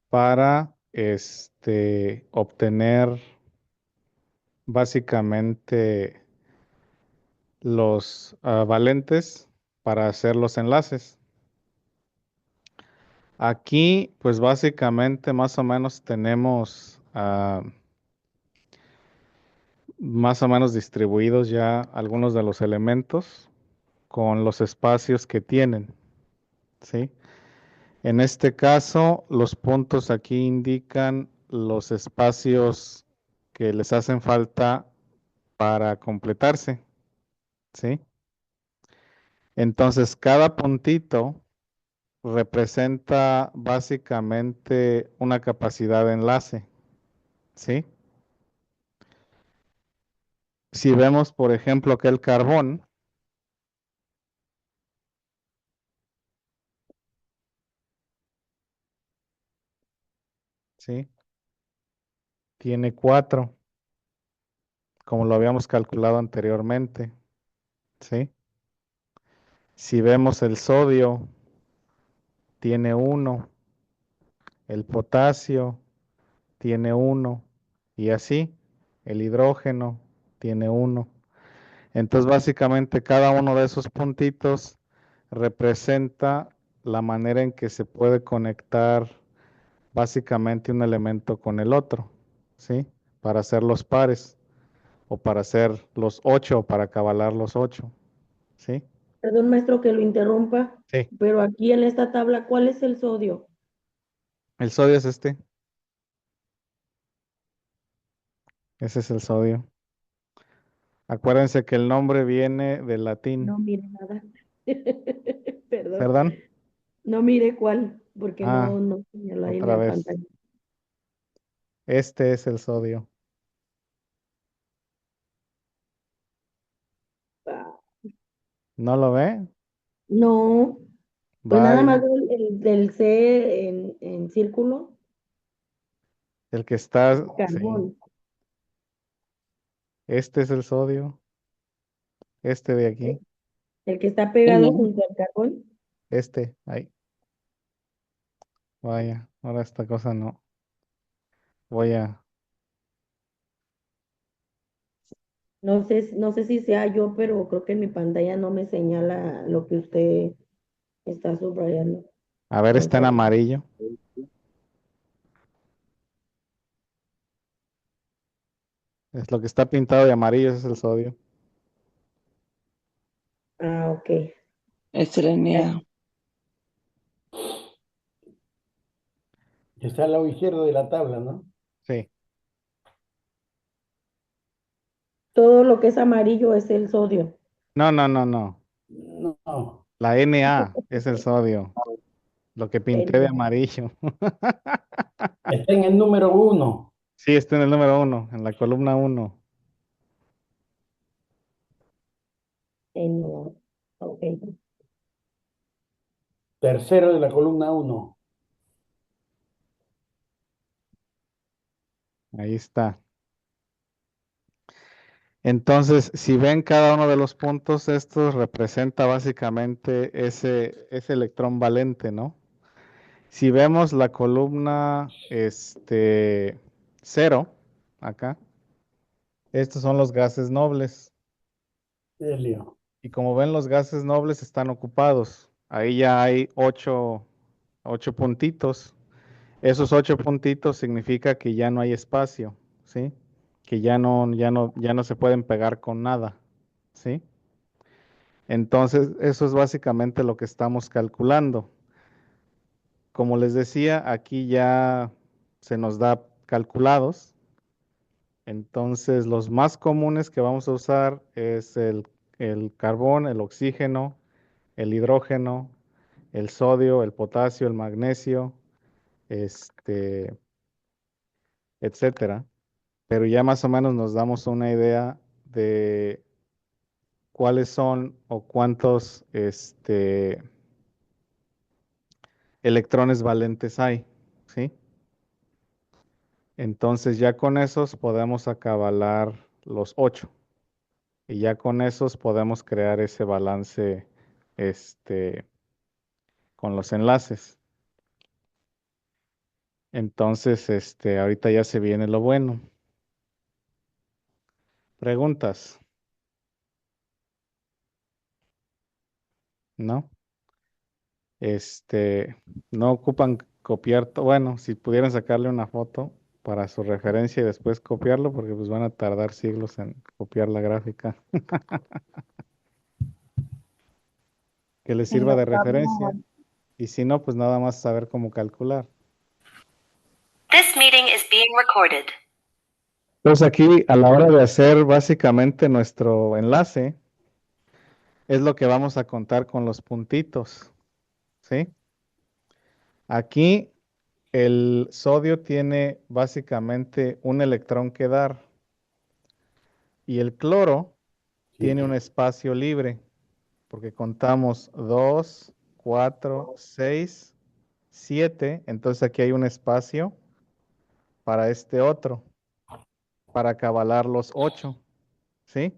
para obtener básicamente los valentes para hacer los enlaces. Aquí, pues básicamente más o menos tenemos más o menos distribuidos ya algunos de los elementos con los espacios que tienen, ¿sí? En este caso, los puntos aquí indican los espacios que les hacen falta para completarse, ¿sí? Entonces, cada puntito representa básicamente una capacidad de enlace, ¿sí? Si vemos, por ejemplo, que el carbón, ¿sí? Tiene 4, como lo habíamos calculado anteriormente, ¿sí? Si vemos el sodio, tiene 1, el potasio tiene 1, y así, el hidrógeno tiene 1. Entonces, básicamente, cada uno de esos puntitos representa la manera en que se puede conectar básicamente un elemento con el otro, ¿sí? Para hacer los pares, o para hacer los 8, o para cabalar los 8, ¿sí? Perdón, maestro, que lo interrumpa, Sí. pero aquí en esta tabla, ¿cuál es el sodio? El sodio es este. Ese es el sodio. Acuérdense que el nombre viene del latín. No mire nada. Perdón. ¿Perdón? No mire cuál, porque Ah, no señaló ahí en otra la vez. pantalla. Este es el sodio. Ah, ¿No lo ve? no, pues nada Vaya. más del C en círculo, El que está, sí. carbón. Este es el sodio. Este de aquí. El que está pegado junto al carbón. Este, ahí. Vaya. Ahora esta cosa no. Voy a. No sé si sea yo, pero creo que en mi pantalla no me señala lo que usted está subrayando. A ver, está en Entonces, amarillo. Es lo que está pintado de amarillo, ese es el sodio. ok. Es el Na. Que está al lado izquierdo de la tabla, ¿no? Sí. Todo lo que es amarillo es el sodio. No, no, no, no. No, La Na es el sodio. Lo que pinté de amarillo. está en el número 1. Sí, está en el número 1, en la columna 1. No. Ok. Tercero de la columna 1. Ahí está. Entonces, si ven cada uno de los puntos, estos representa básicamente ese electrón valente, ¿no? Si vemos la columna 0, acá, estos son los gases nobles. Helio. Y como ven, los gases nobles están ocupados. Ahí ya hay 8 puntitos. Esos 8 puntitos significa que ya no hay espacio, ¿sí? Que ya no se pueden pegar con nada, ¿sí? Entonces, eso es básicamente lo que estamos calculando. Como les decía, aquí ya se nos da calculados. Entonces, los más comunes que vamos a usar es el carbón, el oxígeno, el hidrógeno, el sodio, el potasio, el magnesio, etcétera. Pero ya más o menos nos damos una idea de cuáles son o cuántos electrones valentes hay, ¿sí? Entonces ya con esos podemos acabalar los 8 y ya con esos podemos crear ese balance con los enlaces. Entonces, ahorita ya se viene lo bueno. ¿Preguntas? ¿No? No ocupan copiar, bueno, si pudieran sacarle una foto para su referencia y después copiarlo, porque pues van a tardar siglos en copiar la gráfica. Que les sirva de referencia. Y si no, pues nada más saber cómo calcular. This meeting is being recorded. Entonces aquí, a la hora de hacer básicamente nuestro enlace, es lo que vamos a contar con los puntitos, ¿sí? Aquí el sodio tiene básicamente un electrón que dar y el cloro tiene un espacio libre, porque contamos 2, 4, 6, 7, entonces aquí hay un espacio para este otro, para acabalar los 8, ¿sí?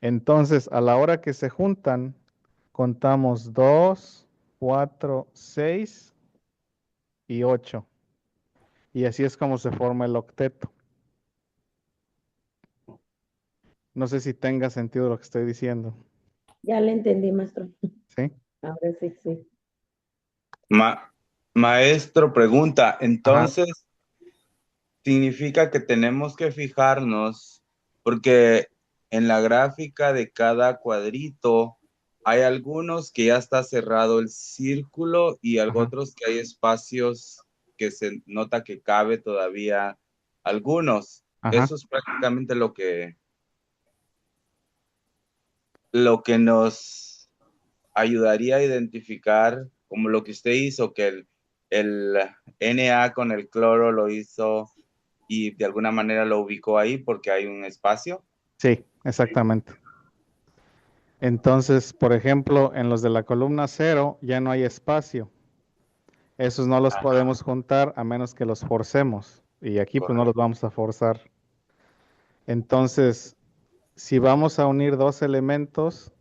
Entonces, a la hora que se juntan, contamos 2, 4, 6 y 8. Y así es como se forma el octeto. No sé si tenga sentido lo que estoy diciendo. Ya le entendí, maestro. ¿Sí? Ahora sí, sí. Maestro, pregunta, Ajá. entonces, significa que tenemos que fijarnos, porque en la gráfica de cada cuadrito hay algunos que ya está cerrado el círculo y Ajá. otros que hay espacios que se nota que cabe todavía algunos. Ajá. Eso es prácticamente lo que nos ayudaría a identificar, como lo que usted hizo, que el Na con el cloro lo hizo y de alguna manera lo ubicó ahí porque hay un espacio. Sí, exactamente. Entonces, por ejemplo, en los de la columna 0 ya no hay espacio. Esos no los podemos juntar a menos que los forcemos. Y aquí pues no los vamos a forzar. Entonces, si vamos a unir dos elementos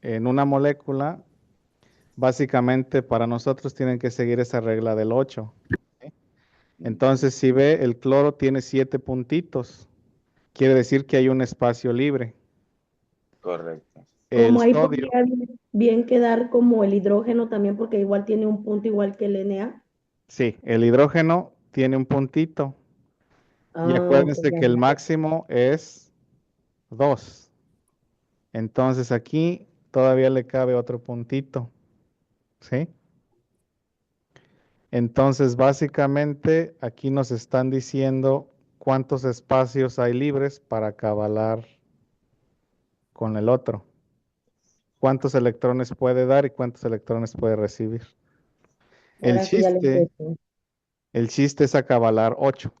en una molécula, básicamente para nosotros tienen que seguir esa regla del 8. ¿Sí? Entonces, si ve, el cloro tiene 7 puntitos. Quiere decir que hay un espacio libre. Correcto. El Como ahí sodio, podría bien quedar como el hidrógeno también, porque igual tiene un punto igual que el Na. sí, el hidrógeno tiene un puntito. Y Ok, acuérdense ya, que el ya. máximo es 2. Entonces aquí todavía le cabe otro puntito. ¿Sí? Entonces básicamente aquí nos están diciendo cuántos espacios hay libres para acabalar con el otro. Cuántos electrones puede dar y cuántos electrones puede recibir. El Ahora sí ya le chiste, entendí. el chiste es acabalar 8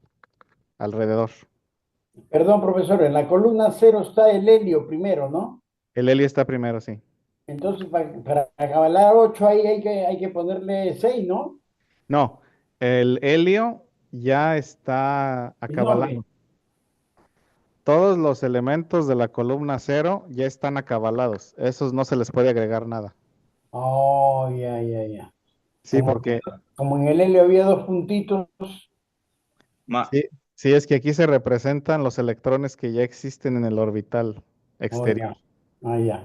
alrededor. Perdón, profesor, en la columna 0 está el helio primero, ¿no? El helio está primero, sí. Entonces, para acabar 8 ahí hay que ponerle 6, ¿no? No, el helio ya está El nombre. acabalado. Todos los elementos de la columna 0 ya están acabalados. Esos no se les puede agregar nada. Oh, ya, ya, ya. Sí, porque Como en el helio había dos puntitos. sí, es que aquí se representan los electrones que ya existen en el orbital Oh, exterior. ya. Ah, ya.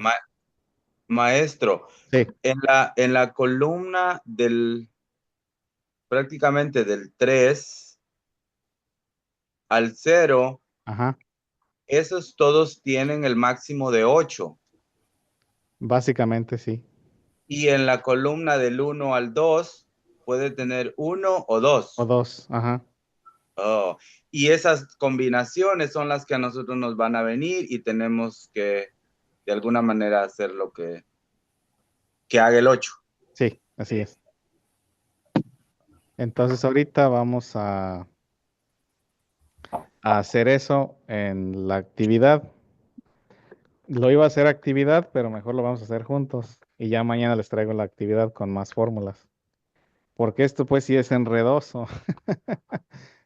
Maestro, Sí, en la columna prácticamente del 3 al 0, ajá, esos todos tienen el máximo de 8. básicamente sí. Y en la columna del 1 al 2 puede tener 1 o 2. O 2, ajá. Oh, y esas combinaciones son las que a nosotros nos van a venir y tenemos que de alguna manera hacer lo que haga el 8. Sí, así es. Entonces ahorita vamos a hacer eso en la actividad. Lo iba a hacer actividad, pero mejor lo vamos a hacer juntos. Y ya mañana les traigo la actividad con más fórmulas. Porque esto pues sí es enredoso.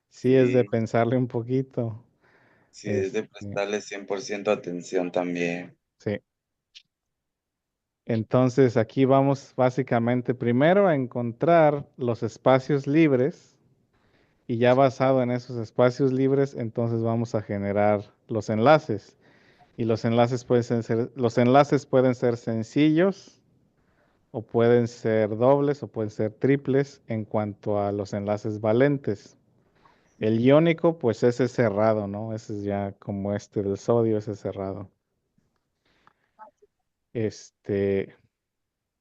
Sí es de pensarle un poquito. Sí, es de prestarle 100% atención también. Sí. Entonces aquí vamos básicamente primero a encontrar los espacios libres y ya basado en esos espacios libres, entonces vamos a generar los enlaces. Y los enlaces pueden ser sencillos o pueden ser dobles o pueden ser triples en cuanto a los enlaces valentes. El iónico, pues ese es cerrado, ¿no? Ese es ya como este del sodio, ese es cerrado.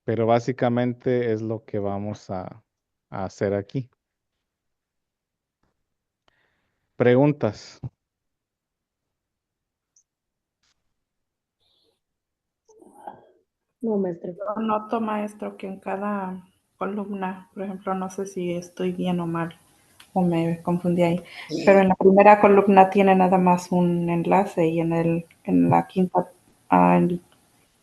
Pero básicamente es lo que vamos a hacer aquí. Preguntas. No, maestro. Yo noto, maestro, que en cada columna, por ejemplo, no sé si estoy bien o mal, o me confundí ahí, pero en la primera columna tiene nada más un enlace y en la quinta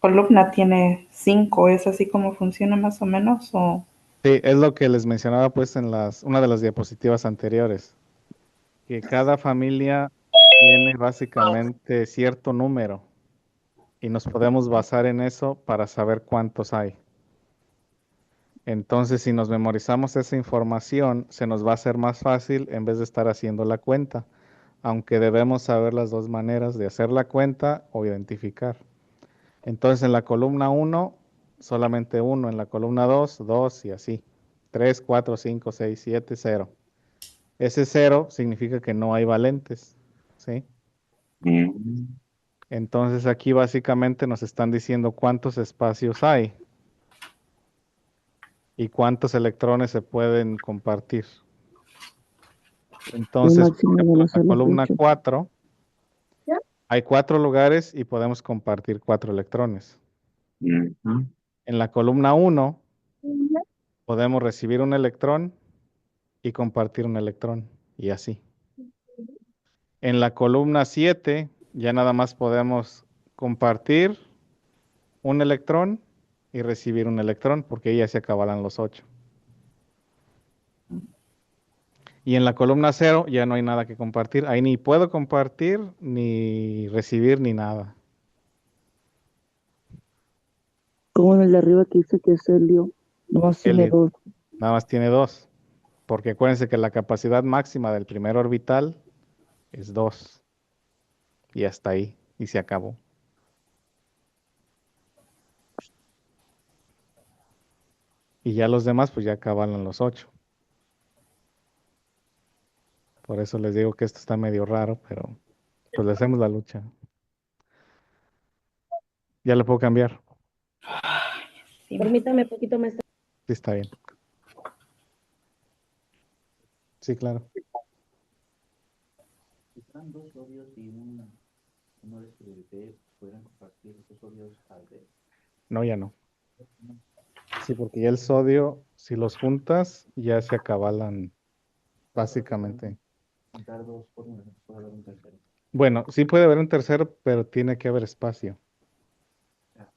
columna tiene 5. ¿Es así como funciona más o menos? ¿O? Sí, es lo que les mencionaba pues en una de las diapositivas anteriores, que cada familia tiene básicamente cierto número y nos podemos basar en eso para saber cuántos hay. Entonces, si nos memorizamos esa información, se nos va a hacer más fácil en vez de estar haciendo la cuenta, aunque debemos saber las dos maneras de hacer la cuenta o identificar. Entonces, en la columna 1, solamente 1, en la columna 2, 2 y así. 3, 4, 5, 6, 7, 0. Ese 0 significa que no hay valentes, ¿sí? Entonces, aquí básicamente nos están diciendo cuántos espacios hay y cuántos electrones se pueden compartir. Entonces, por ejemplo, en la columna 4 hay 4 lugares y podemos compartir 4 electrones. En la columna 1 podemos recibir un electrón y compartir un electrón y así. En la columna 7 ya nada más podemos compartir un electrón y recibir un electrón porque ya se acabarán los 8. Y en la columna 0 ya no hay nada que compartir. Ahí ni puedo compartir, ni recibir, ni nada. Como en el de arriba que dice que es helio, nomás tiene Helio. 2. Nada más tiene 2. Porque acuérdense que la capacidad máxima del primer orbital es 2. Y hasta ahí. Y se acabó. Y ya los demás pues ya acaban los 8. Por eso les digo que esto está medio raro, pero pues le hacemos la lucha. Ya lo puedo cambiar. Sí, Permítame poquito, maestro. Sí, está bien. Sí, claro. Si están 2 sodios y uno de B, ¿podrían compartir 2 sodios al B? No, ya no. Sí, porque ya el sodio, si los juntas, ya se acabalan básicamente. Juntar 2 fórmulas, puede haber un tercero. Bueno, sí puede haber un tercero, pero tiene que haber espacio.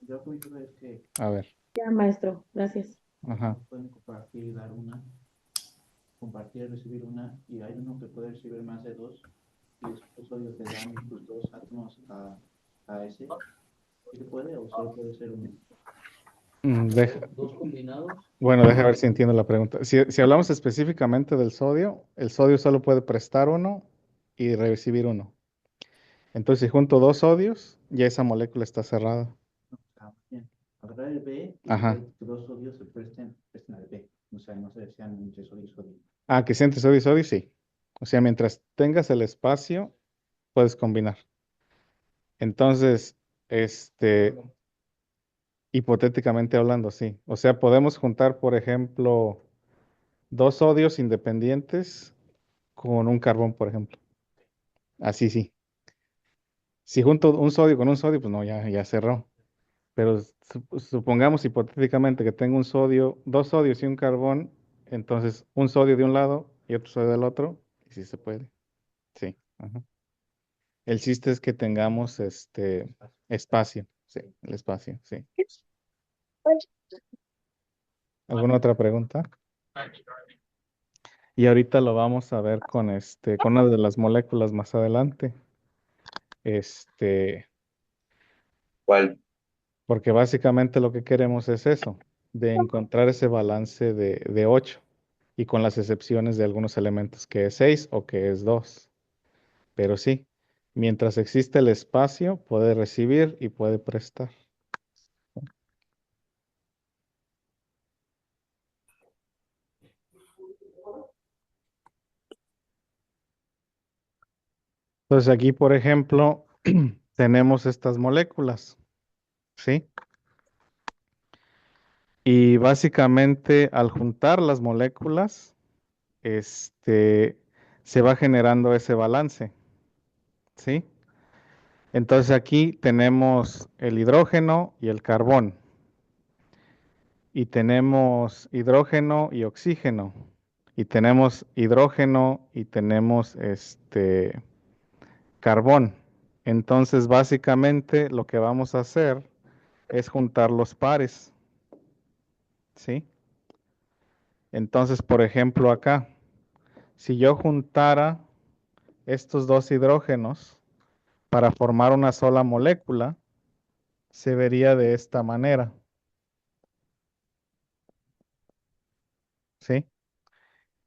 Yo lo que digo es que A ver. Ya, maestro, gracias. Ajá. pueden compartir y dar una, compartir y recibir una, y hay uno que puede recibir más de 2, y estos sodios le dan sus 2 átomos a ese. ¿Sí se puede o solo puede ser uno? ¿Dos combinados? Bueno, deja ver si entiendo la pregunta. Si hablamos específicamente del sodio, el sodio solo puede prestar uno y recibir uno. Entonces, si junto 2 sodios, ya esa molécula está cerrada. Bien. Agarrar el B y Ajá. que 2 sodios se presten al B. O sea, no se sean entre sodio y sodio. Ah, que sea entre sodio y sodio, sí. O sea, mientras tengas el espacio, puedes combinar. Entonces, hipotéticamente hablando, sí. O sea, podemos juntar, por ejemplo, 2 sodios independientes con un carbón, por ejemplo. Así sí. Si junto un sodio con un sodio, pues no, ya cerró. Pero supongamos hipotéticamente que tengo un sodio, 2 sodios y un carbón, entonces un sodio de un lado y otro sodio del otro, y sí se puede. Sí. Ajá. El chiste es que tengamos espacio. Sí, el espacio, sí. ¿Alguna otra pregunta? Y ahorita lo vamos a ver con una de las moléculas más adelante. ¿Cuál? Porque básicamente lo que queremos es eso, de encontrar ese balance de 8 y con las excepciones de algunos elementos que es 6 o que es 2. Pero sí, mientras existe el espacio, puede recibir y puede prestar. Entonces aquí, por ejemplo, tenemos estas moléculas, ¿sí? Y básicamente al juntar las moléculas, se va generando ese balance, ¿sí? Entonces aquí tenemos el hidrógeno y el carbón. Y tenemos hidrógeno y oxígeno. Y tenemos hidrógeno y tenemos carbón. Entonces, básicamente lo que vamos a hacer es juntar los pares, ¿sí? Entonces, por ejemplo, acá, si yo juntara estos dos hidrógenos para formar una sola molécula, se vería de esta manera, ¿sí?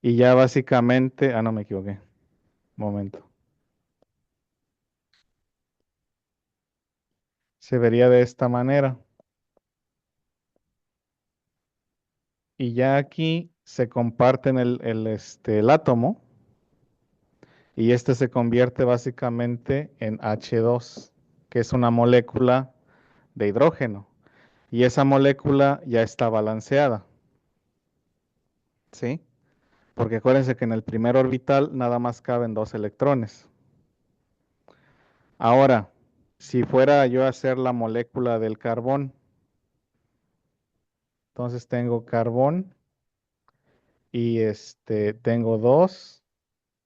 Y ya básicamente, no me equivoqué, momento. Se vería de esta manera. Y ya aquí se comparten el átomo y este se convierte básicamente en H2, que es una molécula de hidrógeno. Y esa molécula ya está balanceada, ¿sí? Porque acuérdense que en el primer orbital nada más caben 2 electrones. Ahora, si fuera yo a hacer la molécula del carbón, entonces tengo carbón y tengo 2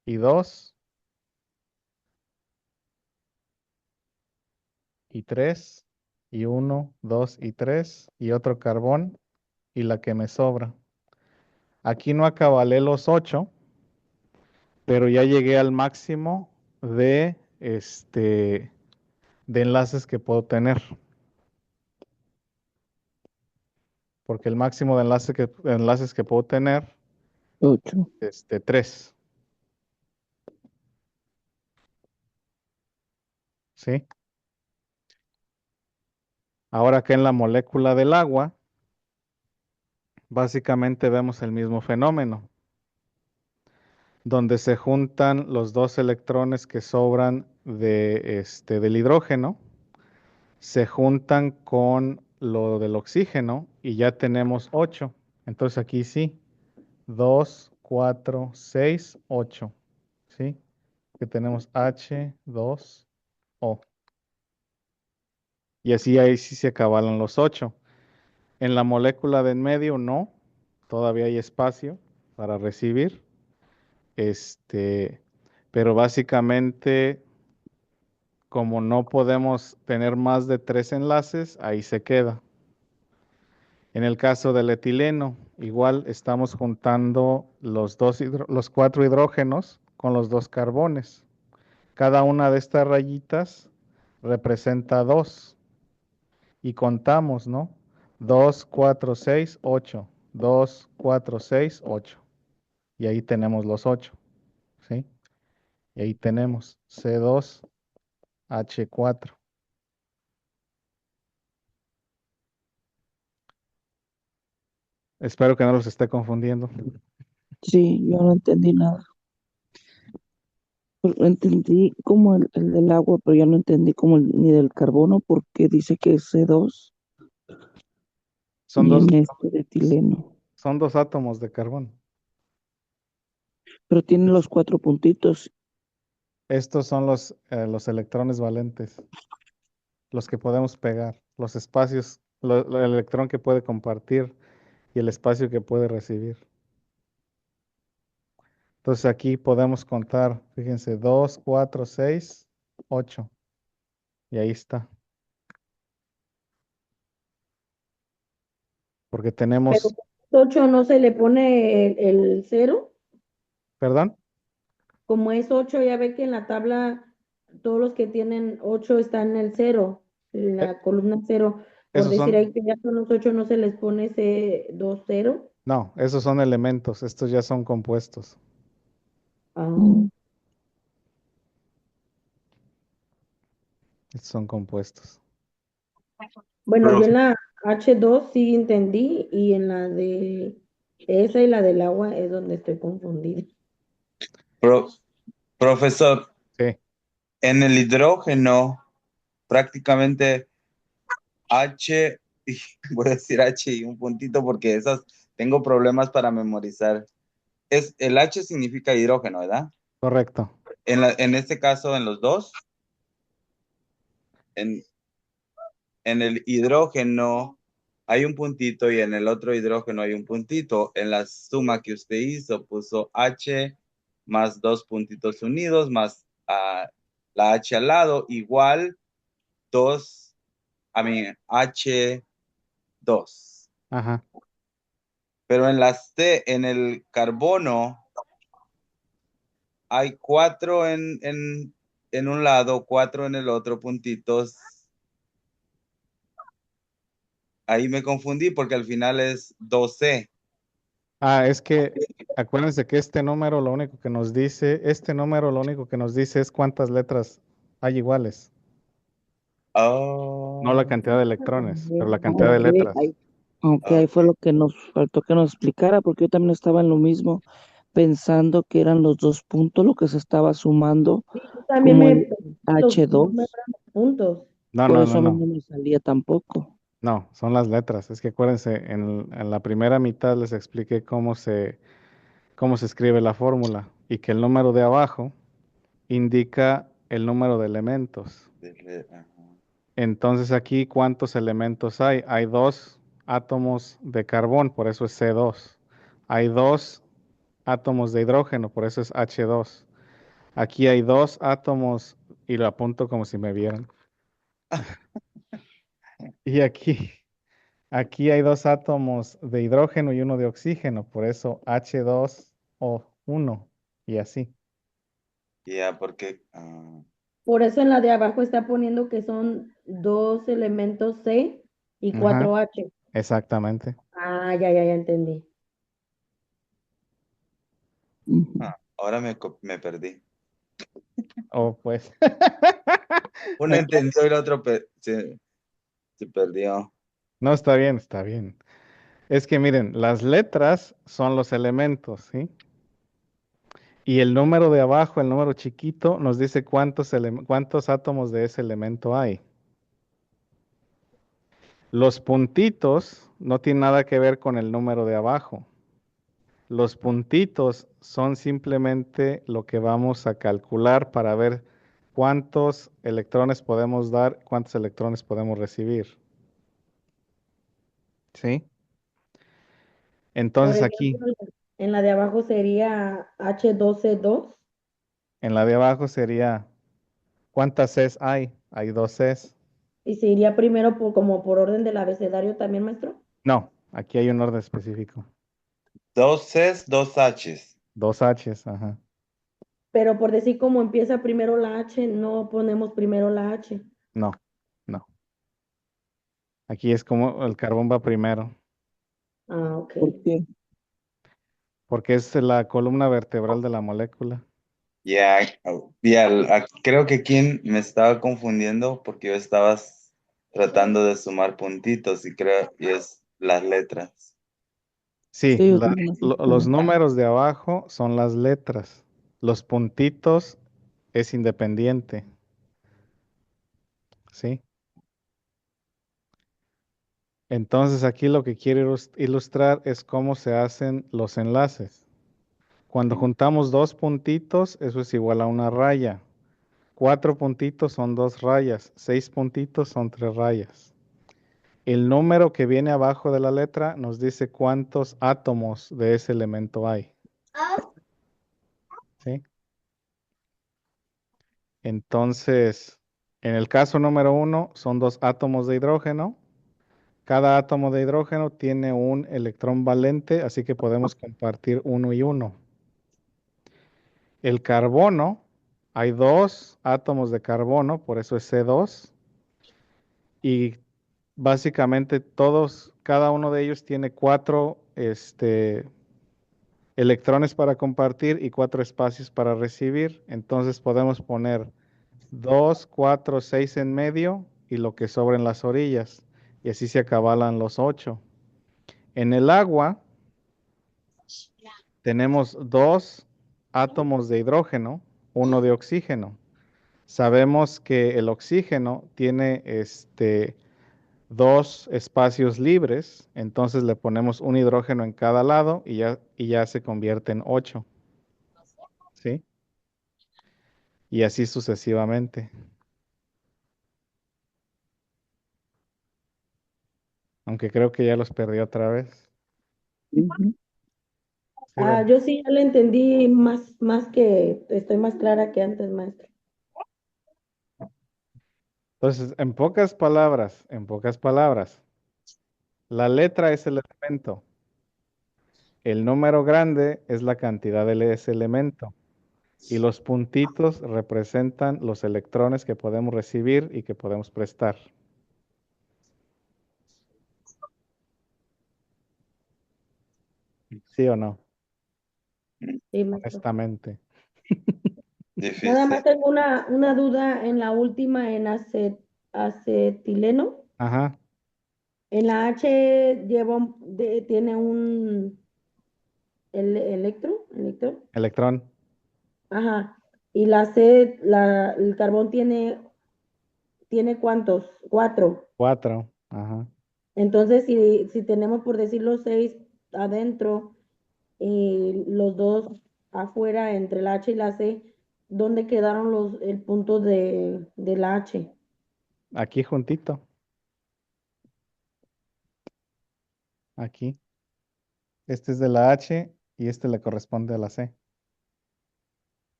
y 2 y 3 y 1, 2 y 3 y otro carbón y la que me sobra. Aquí no acabalé los 8, pero ya llegué al máximo de enlaces que puedo tener. Porque el máximo de enlaces que puedo tener 8. es 3. ¿Sí? Ahora que en la molécula del agua, básicamente vemos el mismo fenómeno, donde se juntan los 2 electrones que sobran del hidrógeno, se juntan con lo del oxígeno y ya tenemos 8. Entonces aquí sí, 2, 4, 6, 8. ¿Sí? Que tenemos H2O. Y así ahí sí se acabalan los 8. En la molécula de en medio no, todavía hay espacio para recibir. Pero básicamente, como no podemos tener más de 3 enlaces, ahí se queda. En el caso del etileno, igual estamos juntando los 4 hidrógenos con los 2 carbones. Cada una de estas rayitas representa 2. Y contamos, ¿no? 2, 4, 6, 8. 2, 4, 6, 8. Y ahí tenemos los 8. ¿Sí? Y ahí tenemos C2H4. Espero que no los esté confundiendo. Sí, yo no entendí nada. Entendí como el del agua, pero ya no entendí como ni del carbono, porque dice que es C2 Son y dos, en este de etileno. son 2 átomos de carbón. Pero tiene los 4 puntitos. Estos son los electrones valentes, los que podemos pegar, los espacios, el electrón que puede compartir y el espacio que puede recibir. Entonces aquí podemos contar, fíjense, 2, 4, 6, 8. Y ahí está. Porque Pero tenemos, 8 no se le pone el 0. ¿perdón? Como es 8, ya ve que en la tabla todos los que tienen 8 están en el 0, en Eh, la columna 0. Por Esos decir son, ahí que ya son los 8, no se les pone ese 2, 0. no, esos son elementos, estos ya son compuestos. Ah, Estos son compuestos. Bueno, yo Profe, en la H2 sí entendí y en la de esa y la del agua es donde estoy confundida. pro- profesor, Sí, en el hidrógeno prácticamente H, y voy a decir H y un puntito porque esas tengo problemas para memorizar. El H significa hidrógeno, ¿verdad? correcto. En este caso, en los dos, en, en el hidrógeno hay un puntito y en el otro hidrógeno hay un puntito. En la suma que usted hizo puso H más dos puntitos unidos más la H al lado igual 2, H2. Ajá. Pero en en el carbono hay 4 en un lado, 4 en el otro puntitos. Ahí me confundí porque al final es 12. Ah, es que acuérdense que este número lo único que nos dice, es cuántas letras hay iguales, no la Oh, cantidad de electrones, pero la cantidad de Ok, letras. ahí fue ok. lo que nos faltó que nos explicara, porque yo también estaba en lo mismo, pensando que eran los dos puntos lo que se estaba sumando, Sí, yo también como me el pensé que h los números dos eran los puntos. No, por no, eso no, a mí no. no me salía tampoco. No, son las letras. Es que acuérdense, en la primera mitad les expliqué cómo se escribe la fórmula y que el número de abajo indica el número de elementos. Ajá. Entonces aquí, ¿cuántos elementos hay? Hay dos átomos de carbón, por eso es C2. Hay dos átomos de hidrógeno, por eso es H2. Aquí hay dos átomos, y lo apunto como si me vieran. Y aquí hay dos átomos de hidrógeno y uno de oxígeno, por eso H2O1 y así. Ya, porque Por eso en la de abajo está poniendo que son 2 elementos C y Ajá, 4 H. exactamente. Ah, ya entendí. Ujú. ahora me perdí. Oh, pues. Uno entendió y el otro se perdió. No, está bien, está bien. Es que miren, las letras son los elementos, ¿sí? Y el número de abajo, el número chiquito, nos dice cuántos átomos de ese elemento hay. Los puntitos no tienen nada que ver con el número de abajo. Los puntitos son simplemente lo que vamos a calcular para ver cuántos electrones podemos dar, cuántos electrones podemos recibir. ¿Sí? Por Entonces aquí, ejemplo, en la de abajo sería H12O2. en la de abajo sería, ¿cuántas Cs hay? Hay dos Cs. Y se iría primero como por orden del abecedario también, maestro. No, aquí hay un orden específico. Dos Cs, dos Hs. Dos Hs, ajá. Pero por decir cómo empieza primero la H, no ponemos primero la H. No, no. Aquí es como el carbón va primero, Ah, ok. ¿Por qué? porque es la columna vertebral de la molécula. Ya, creo que quien me estaba confundiendo porque yo estaba tratando de sumar puntitos y es las letras. Sí, Sí, yo también así los estaba. números de abajo son las letras. Los puntitos es independiente, ¿sí? Entonces aquí lo que quiero ilustrar es cómo se hacen los enlaces. Cuando Sí. juntamos dos puntitos, eso es igual a una raya. Cuatro puntitos son dos rayas. Seis puntitos son tres rayas. El número que viene abajo de la letra nos dice cuántos átomos de ese elemento hay, ¿sí? Entonces, en el caso número uno, son dos átomos de hidrógeno. Cada átomo de hidrógeno tiene un electrón valente, así que podemos compartir uno y uno. El carbono, hay dos átomos de carbono, por eso es C2, y básicamente cada uno de ellos tiene 4 electrones para compartir y 4 espacios para recibir. Entonces podemos poner 2, 4, 6 en medio y lo que sobra en las orillas. Y así se acabalan los 8. En el agua tenemos 2 átomos de hidrógeno, 1 de oxígeno. Sabemos que el oxígeno tiene 2 espacios libres, entonces le ponemos un hidrógeno en cada lado y ya se convierte en 8. ¿Sí? Y así sucesivamente. Aunque creo que ya los perdí otra vez. Ujú. Sí, ¿verdad? Yo sí ya le entendí más que estoy más clara que antes, maestro. Entonces, en pocas palabras, la letra es el elemento. El número grande es la cantidad de ese elemento. Y los puntitos representan los electrones que podemos recibir y que podemos prestar. ¿Sí o no? Sí, maestro. Honestamente. Nada más Difícil. tengo una duda en la última, en acetileno. Ajá, En la H tiene un electro. electrón, Ajá. Y la C, el carbón tiene ¿cuántos? 4. 4. Ajá. Entonces, si tenemos, por decirlo, 6 adentro y los 2 afuera entre la H y la C, ¿dónde quedaron el punto de la H? Aquí juntito. Aquí. Este es de la H y este le corresponde a la C.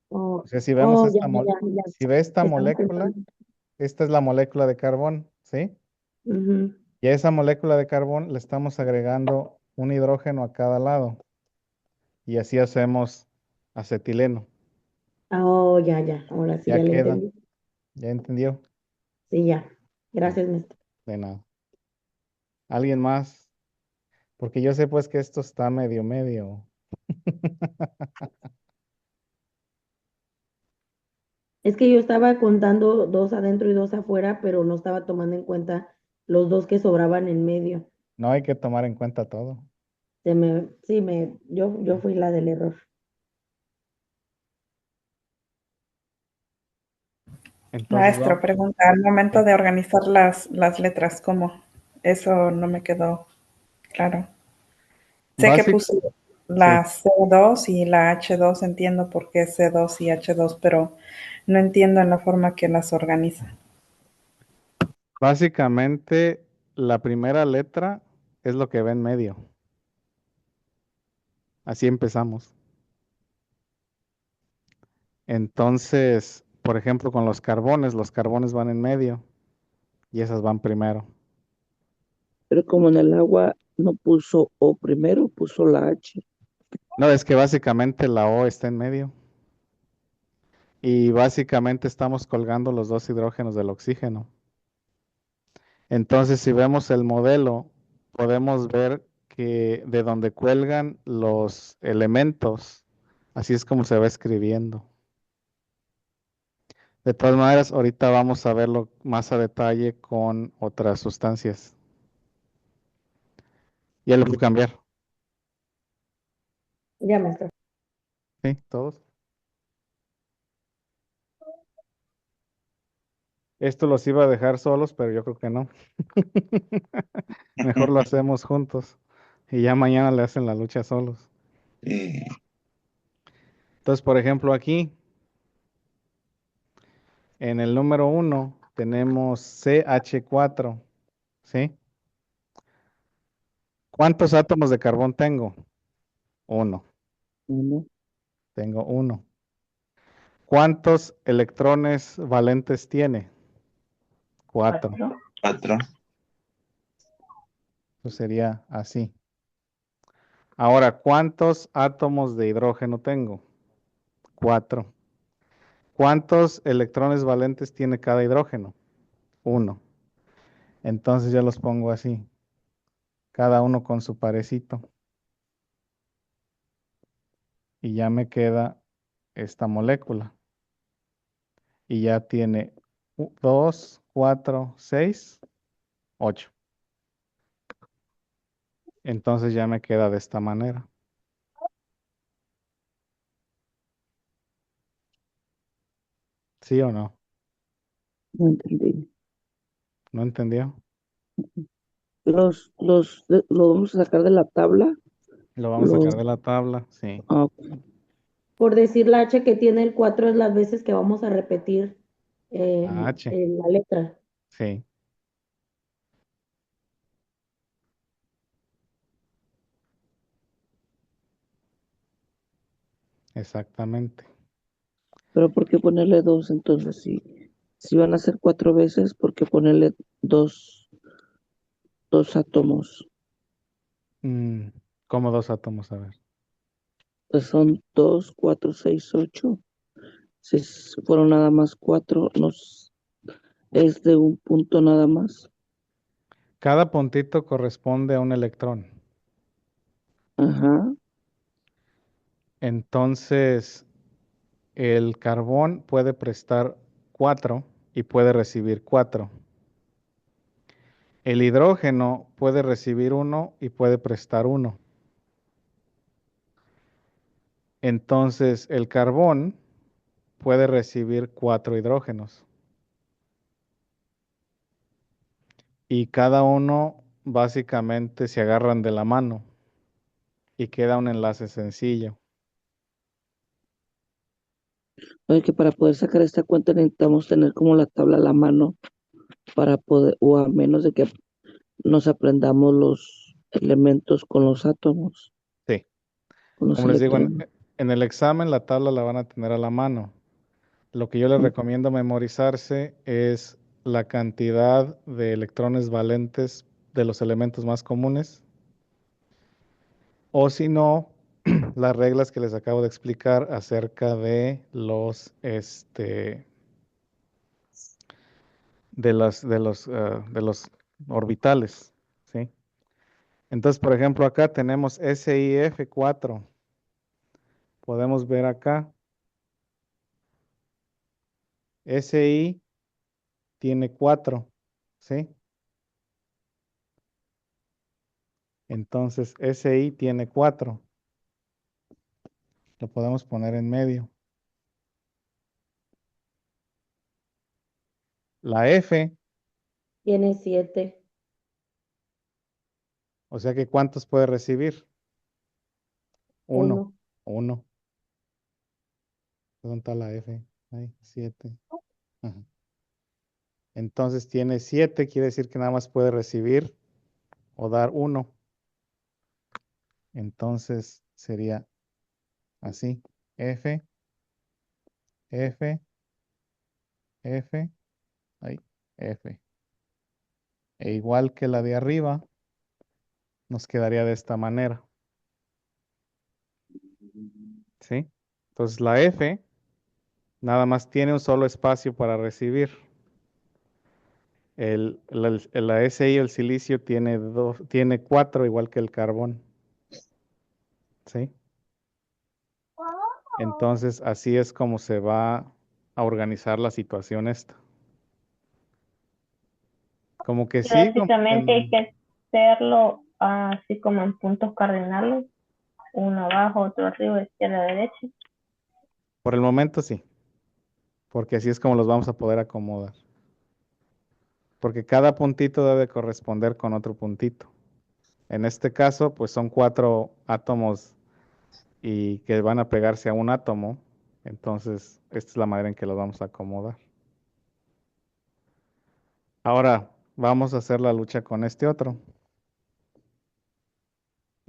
Oh, O sea, si vemos ya, ya. si ve esta Estaba molécula, pensando. esta es la molécula de carbón, ¿sí? Ujú. Y a esa molécula de carbón le estamos agregando un hidrógeno a cada lado. Y así hacemos acetileno. Oh, ya. Ahora sí Ya ya le queda. entendí. ¿Ya entendió? Sí, ya. Ah, Gracias, maestro. de nada. ¿Alguien más? Porque yo sé pues que esto está medio. Es que yo estaba contando 2 adentro y 2 afuera, pero no estaba tomando en cuenta los 2 que sobraban en medio. No hay que tomar en cuenta todo. Yo fui la del error. Entonces, Maestro, pregunta, al momento de organizar las letras, ¿cómo? Eso no me quedó claro. Sé que básico, puse sí. la C2 y la H2, entiendo por qué C2 y H2, pero no entiendo en la forma que las organiza. Básicamente, la primera letra es lo que va en medio. Así empezamos. Entonces, por ejemplo, con los carbones van en medio y esas van primero. Pero como en el agua no puso O primero, puso la H. No, es que básicamente la O está en medio. Y básicamente estamos colgando los 2 hidrógenos del oxígeno. Entonces, si vemos el modelo, podemos ver que de donde cuelgan los elementos, así es como se va escribiendo. De todas maneras, ahorita vamos a verlo más a detalle con otras sustancias. Ya lo puedo cambiar. Ya, maestro. ¿Sí? ¿Todos? Esto los iba a dejar solos, pero yo creo que no. Mejor lo hacemos juntos. Y ya mañana le hacen la lucha solos. Sí. Entonces, por ejemplo, aquí, en el número 1, tenemos CH4. ¿Sí? ¿Cuántos átomos de carbón tengo? 1. Uno, Tengo 1. ¿Cuántos electrones valentes tiene? 4. 4. Eso sería así. Ahora, ¿cuántos átomos de hidrógeno tengo? 4. ¿Cuántos electrones valentes tiene cada hidrógeno? 1. Entonces ya los pongo así, cada uno con su parecito. Y ya me queda esta molécula. Y ya tiene 2, 4, 6, 8. Entonces ya me queda de esta manera. ¿Sí o no? No entendí. ¿No entendió? ¿Lo vamos a sacar de la tabla? Lo vamos a Los, sacar de la tabla, sí. ah, Por decir la H que tiene el 4 es las veces que vamos a repetir La H, la letra. sí, exactamente. pero ¿por qué ponerle 2 entonces? Si van a ser 4 veces, ¿por qué ponerle dos átomos? Mm, ¿Cómo dos átomos? A ver. Pues son 2, 4, 6, 8. Si fueron nada más 4, es de un punto nada más. Cada puntito corresponde a un electrón. Ajá. Entonces, el carbón puede prestar 4 y puede recibir 4. El hidrógeno puede recibir 1 y puede prestar 1. Entonces, el carbón puede recibir 4 hidrógenos. Y cada uno básicamente se agarran de la mano y queda un enlace sencillo. Oye, que para poder sacar esta cuenta necesitamos tener como la tabla a la mano para poder, o a menos de que nos aprendamos los elementos con los átomos, Sí. con los Como les digo, electrones. en el examen la tabla la van a tener a la mano. Lo que yo les recomiendo memorizarse es la cantidad de electrones valentes de los elementos más comunes. O si no, las reglas que les acabo de explicar acerca de los orbitales, ¿sí? Entonces, por ejemplo, acá tenemos SiF4. Podemos ver acá, Si tiene 4, ¿sí? Entonces, Si tiene 4. Lo podemos poner en medio. La F, Tiene 7. o sea que ¿cuántos puede recibir? 1. 1. 1. ¿Dónde está la F? Ahí, 7. Ajá. Entonces tiene 7, quiere decir que nada más puede recibir o dar 1. Entonces sería así. F, F, F, ahí, F. E igual que la de arriba, nos quedaría de esta manera. ¿Sí? Entonces la F nada más tiene un solo espacio para recibir. La Si, el silicio, tiene 4, igual que el carbón. ¿Sí? Entonces, así es como se va a organizar la situación esta. Como que Y sí, como que básicamente hay que hacerlo así como en puntos cardinales, uno abajo, otro arriba, izquierda, derecha. por el momento sí, porque así es como los vamos a poder acomodar. Porque cada puntito debe corresponder con otro puntito. En este caso, pues son 4 átomos y que van a pegarse a un átomo. Entonces, esta es la manera en que los vamos a acomodar. Ahora, vamos a hacer la lucha con este otro.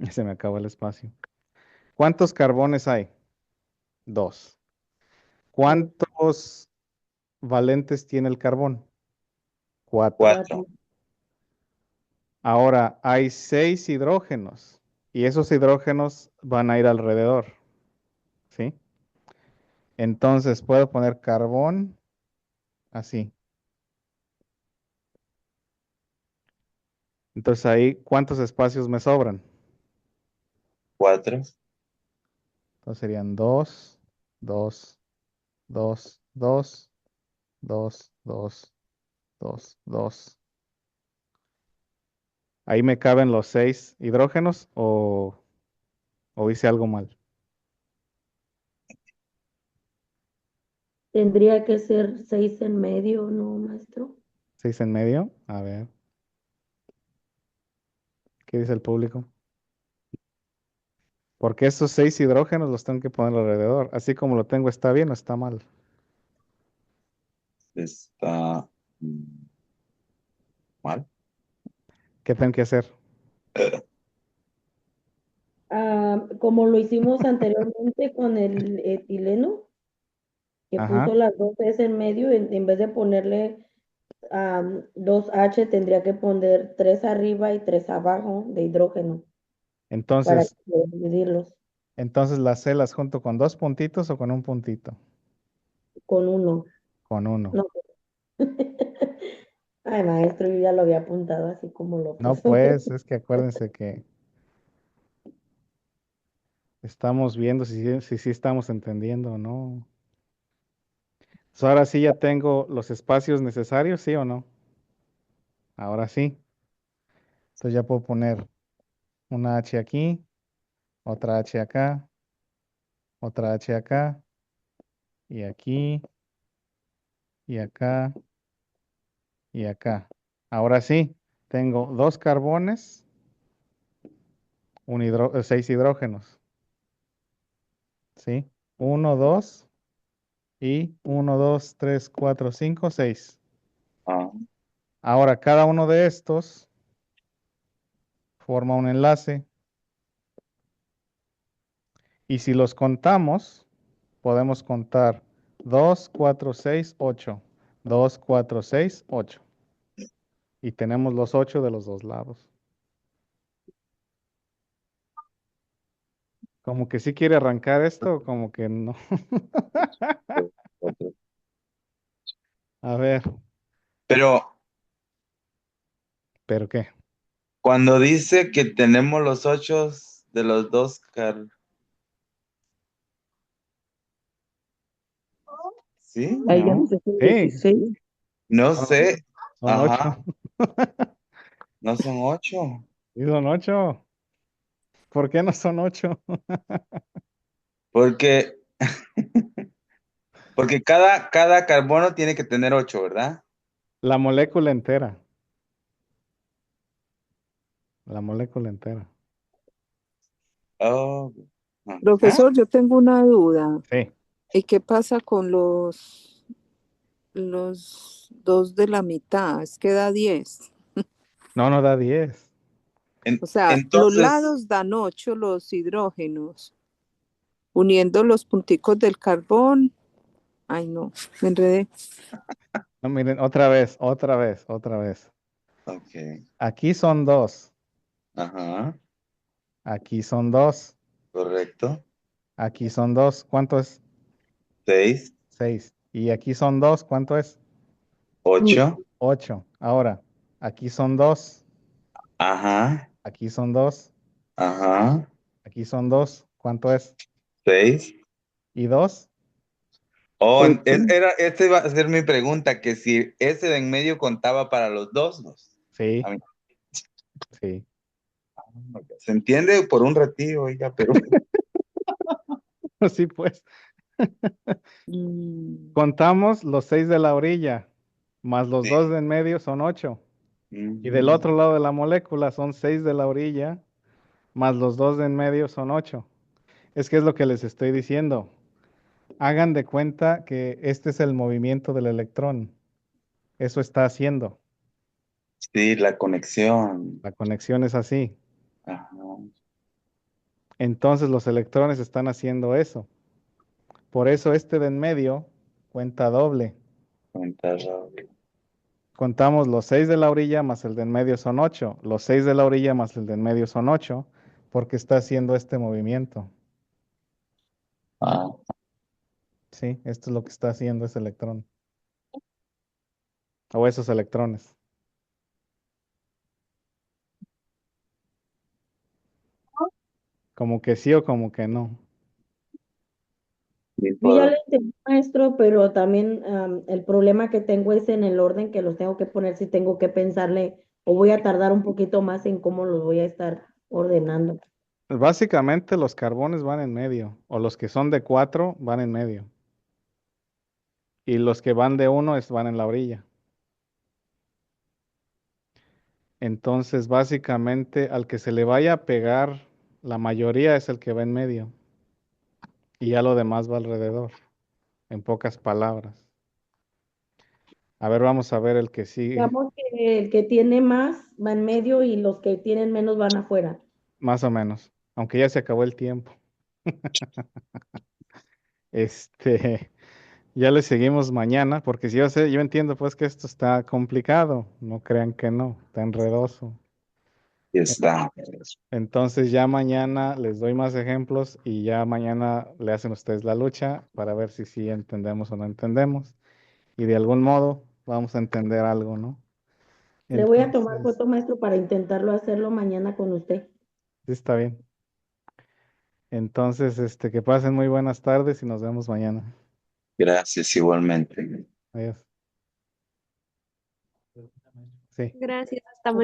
Se me acabó el espacio. ¿Cuántos carbones hay? 2. ¿Cuántos valentes tiene el carbón? 4. 4. Ahora, hay 6 hidrógenos y esos hidrógenos van a ir alrededor, ¿sí? Entonces, puedo poner carbón así. Entonces ahí, ¿cuántos espacios me sobran? 4. Entonces serían 2, 2, 2, 2, 2, 2, 2, 2. ¿Ahí me caben los 6 hidrógenos o hice algo mal? Tendría que ser 6 en medio, ¿no, maestro? 6 en medio. A ver, ¿qué dice el público? Porque esos 6 hidrógenos los tengo que poner alrededor. Así como lo tengo, ¿está bien o está mal? Está mal. ¿Qué tengo que hacer? Como lo hicimos anteriormente con el etileno, que Ajá. puso las dos S en medio, en vez de ponerle 2H, tendría que poner 3 arriba y 3 abajo de hidrógeno para Entonces, dividirlos las celas junto con 2 puntitos o con un puntito. con uno. Con uno. No. Ay, maestro, yo ya lo había apuntado así como lo No, puso. pues, es que acuérdense que estamos viendo si sí estamos entendiendo o no. So, ahora sí ya tengo los espacios necesarios, ¿sí o no? Ahora sí. Entonces ya puedo poner una H aquí, otra H acá, otra H acá, y aquí, y acá, y acá. Ahora sí, tengo 2 carbones, 6 hidrógenos, ¿sí? 1, 2 y 1, 2, 3, 4, 5, 6. Ah, Ahora cada uno de estos forma un enlace y si los contamos, podemos contar 2, 4, 6, 8. 2, 4, 6, 8. Y tenemos los 8 de los dos lados. Como que sí quiere arrancar esto, como que no. otro. A ver, Pero ¿pero qué? cuando dice que tenemos los 8 de los dos ¿sí? Ahí ya no ¿No? sé si Sí, 16. No son, sé. son 8. Ajá, no son 8. Sí, son 8. ¿Por qué no son 8? Porque, porque cada carbono tiene que tener 8, ¿verdad? La molécula entera. La molécula entera. Oh, ajá. Profesor, yo tengo una duda. Sí. ¿Y qué pasa con los dos de la mitad? Es que da 10. No, no da 10. O sea, los Entonces, lados dan 8 los hidrógenos. Uniendo los punticos del carbón. Ay, no, me enredé. No, miren, otra vez, otra vez, otra vez. ok. Aquí son 2. Ajá, Aquí son 2. correcto. Aquí son 2. ¿Cuánto es? 6, 6. Y aquí son 2. ¿Cuánto es? 8. 8. Ahora, aquí son 2. Ajá, Aquí son 2. ajá. Aquí son 2. ¿Cuánto es? 6. ¿Y 2? Oh, 8. esta iba a ser mi pregunta, que si ese de en medio contaba para los dos. Sí, A mí, sí. se entiende por un ratito, oiga, pero Sí, pues. Mm, Contamos los 6 de la orilla, más los sí. 2 de en medio son 8. Y del Ujú. otro lado de la molécula son 6 de la orilla, más los 2 de en medio son 8. Es que es lo que les estoy diciendo. Hagan de cuenta que este es el movimiento del electrón. Eso está haciendo. Sí, la conexión. La conexión es así. Ajá. Entonces los electrones están haciendo eso. Por eso este de en medio cuenta doble. Cuenta doble. Contamos los 6 de la orilla más el de en medio son 8. Los 6 de la orilla más el de en medio son 8 porque está haciendo este movimiento. Ah, Sí, esto es lo que está haciendo ese electrón. O esos electrones. Como que sí o como que no. Yo ya lo entendí, maestro, pero también el problema que tengo es en el orden que los tengo que poner, si tengo que pensarle o voy a tardar un poquito más en cómo los voy a estar ordenando. Básicamente los carbones van en medio, o los que son de 4 van en medio. Y los que van de 1 van en la orilla. Entonces, básicamente, al que se le vaya a pegar, la mayoría es el que va en medio. Y ya lo demás va alrededor, en pocas palabras. A ver, vamos a ver el que sigue, Digamos que el que tiene más va en medio y los que tienen menos van afuera. más o menos. Aunque ya se acabó el tiempo. Ya le seguimos mañana, porque si yo sé, yo entiendo pues que esto está complicado. No crean que no, está enredoso. Está. Entonces ya mañana les doy más ejemplos y ya mañana le hacen ustedes la lucha para ver si sí entendemos o no entendemos. Y de algún modo vamos a entender algo, ¿no? Le voy a tomar Entonces, foto, maestro, para intentarlo hacerlo mañana con usted. sí está bien. Entonces, que pasen muy buenas tardes y nos vemos mañana. Gracias igualmente. Adiós. Sí. Gracias, hasta mañana.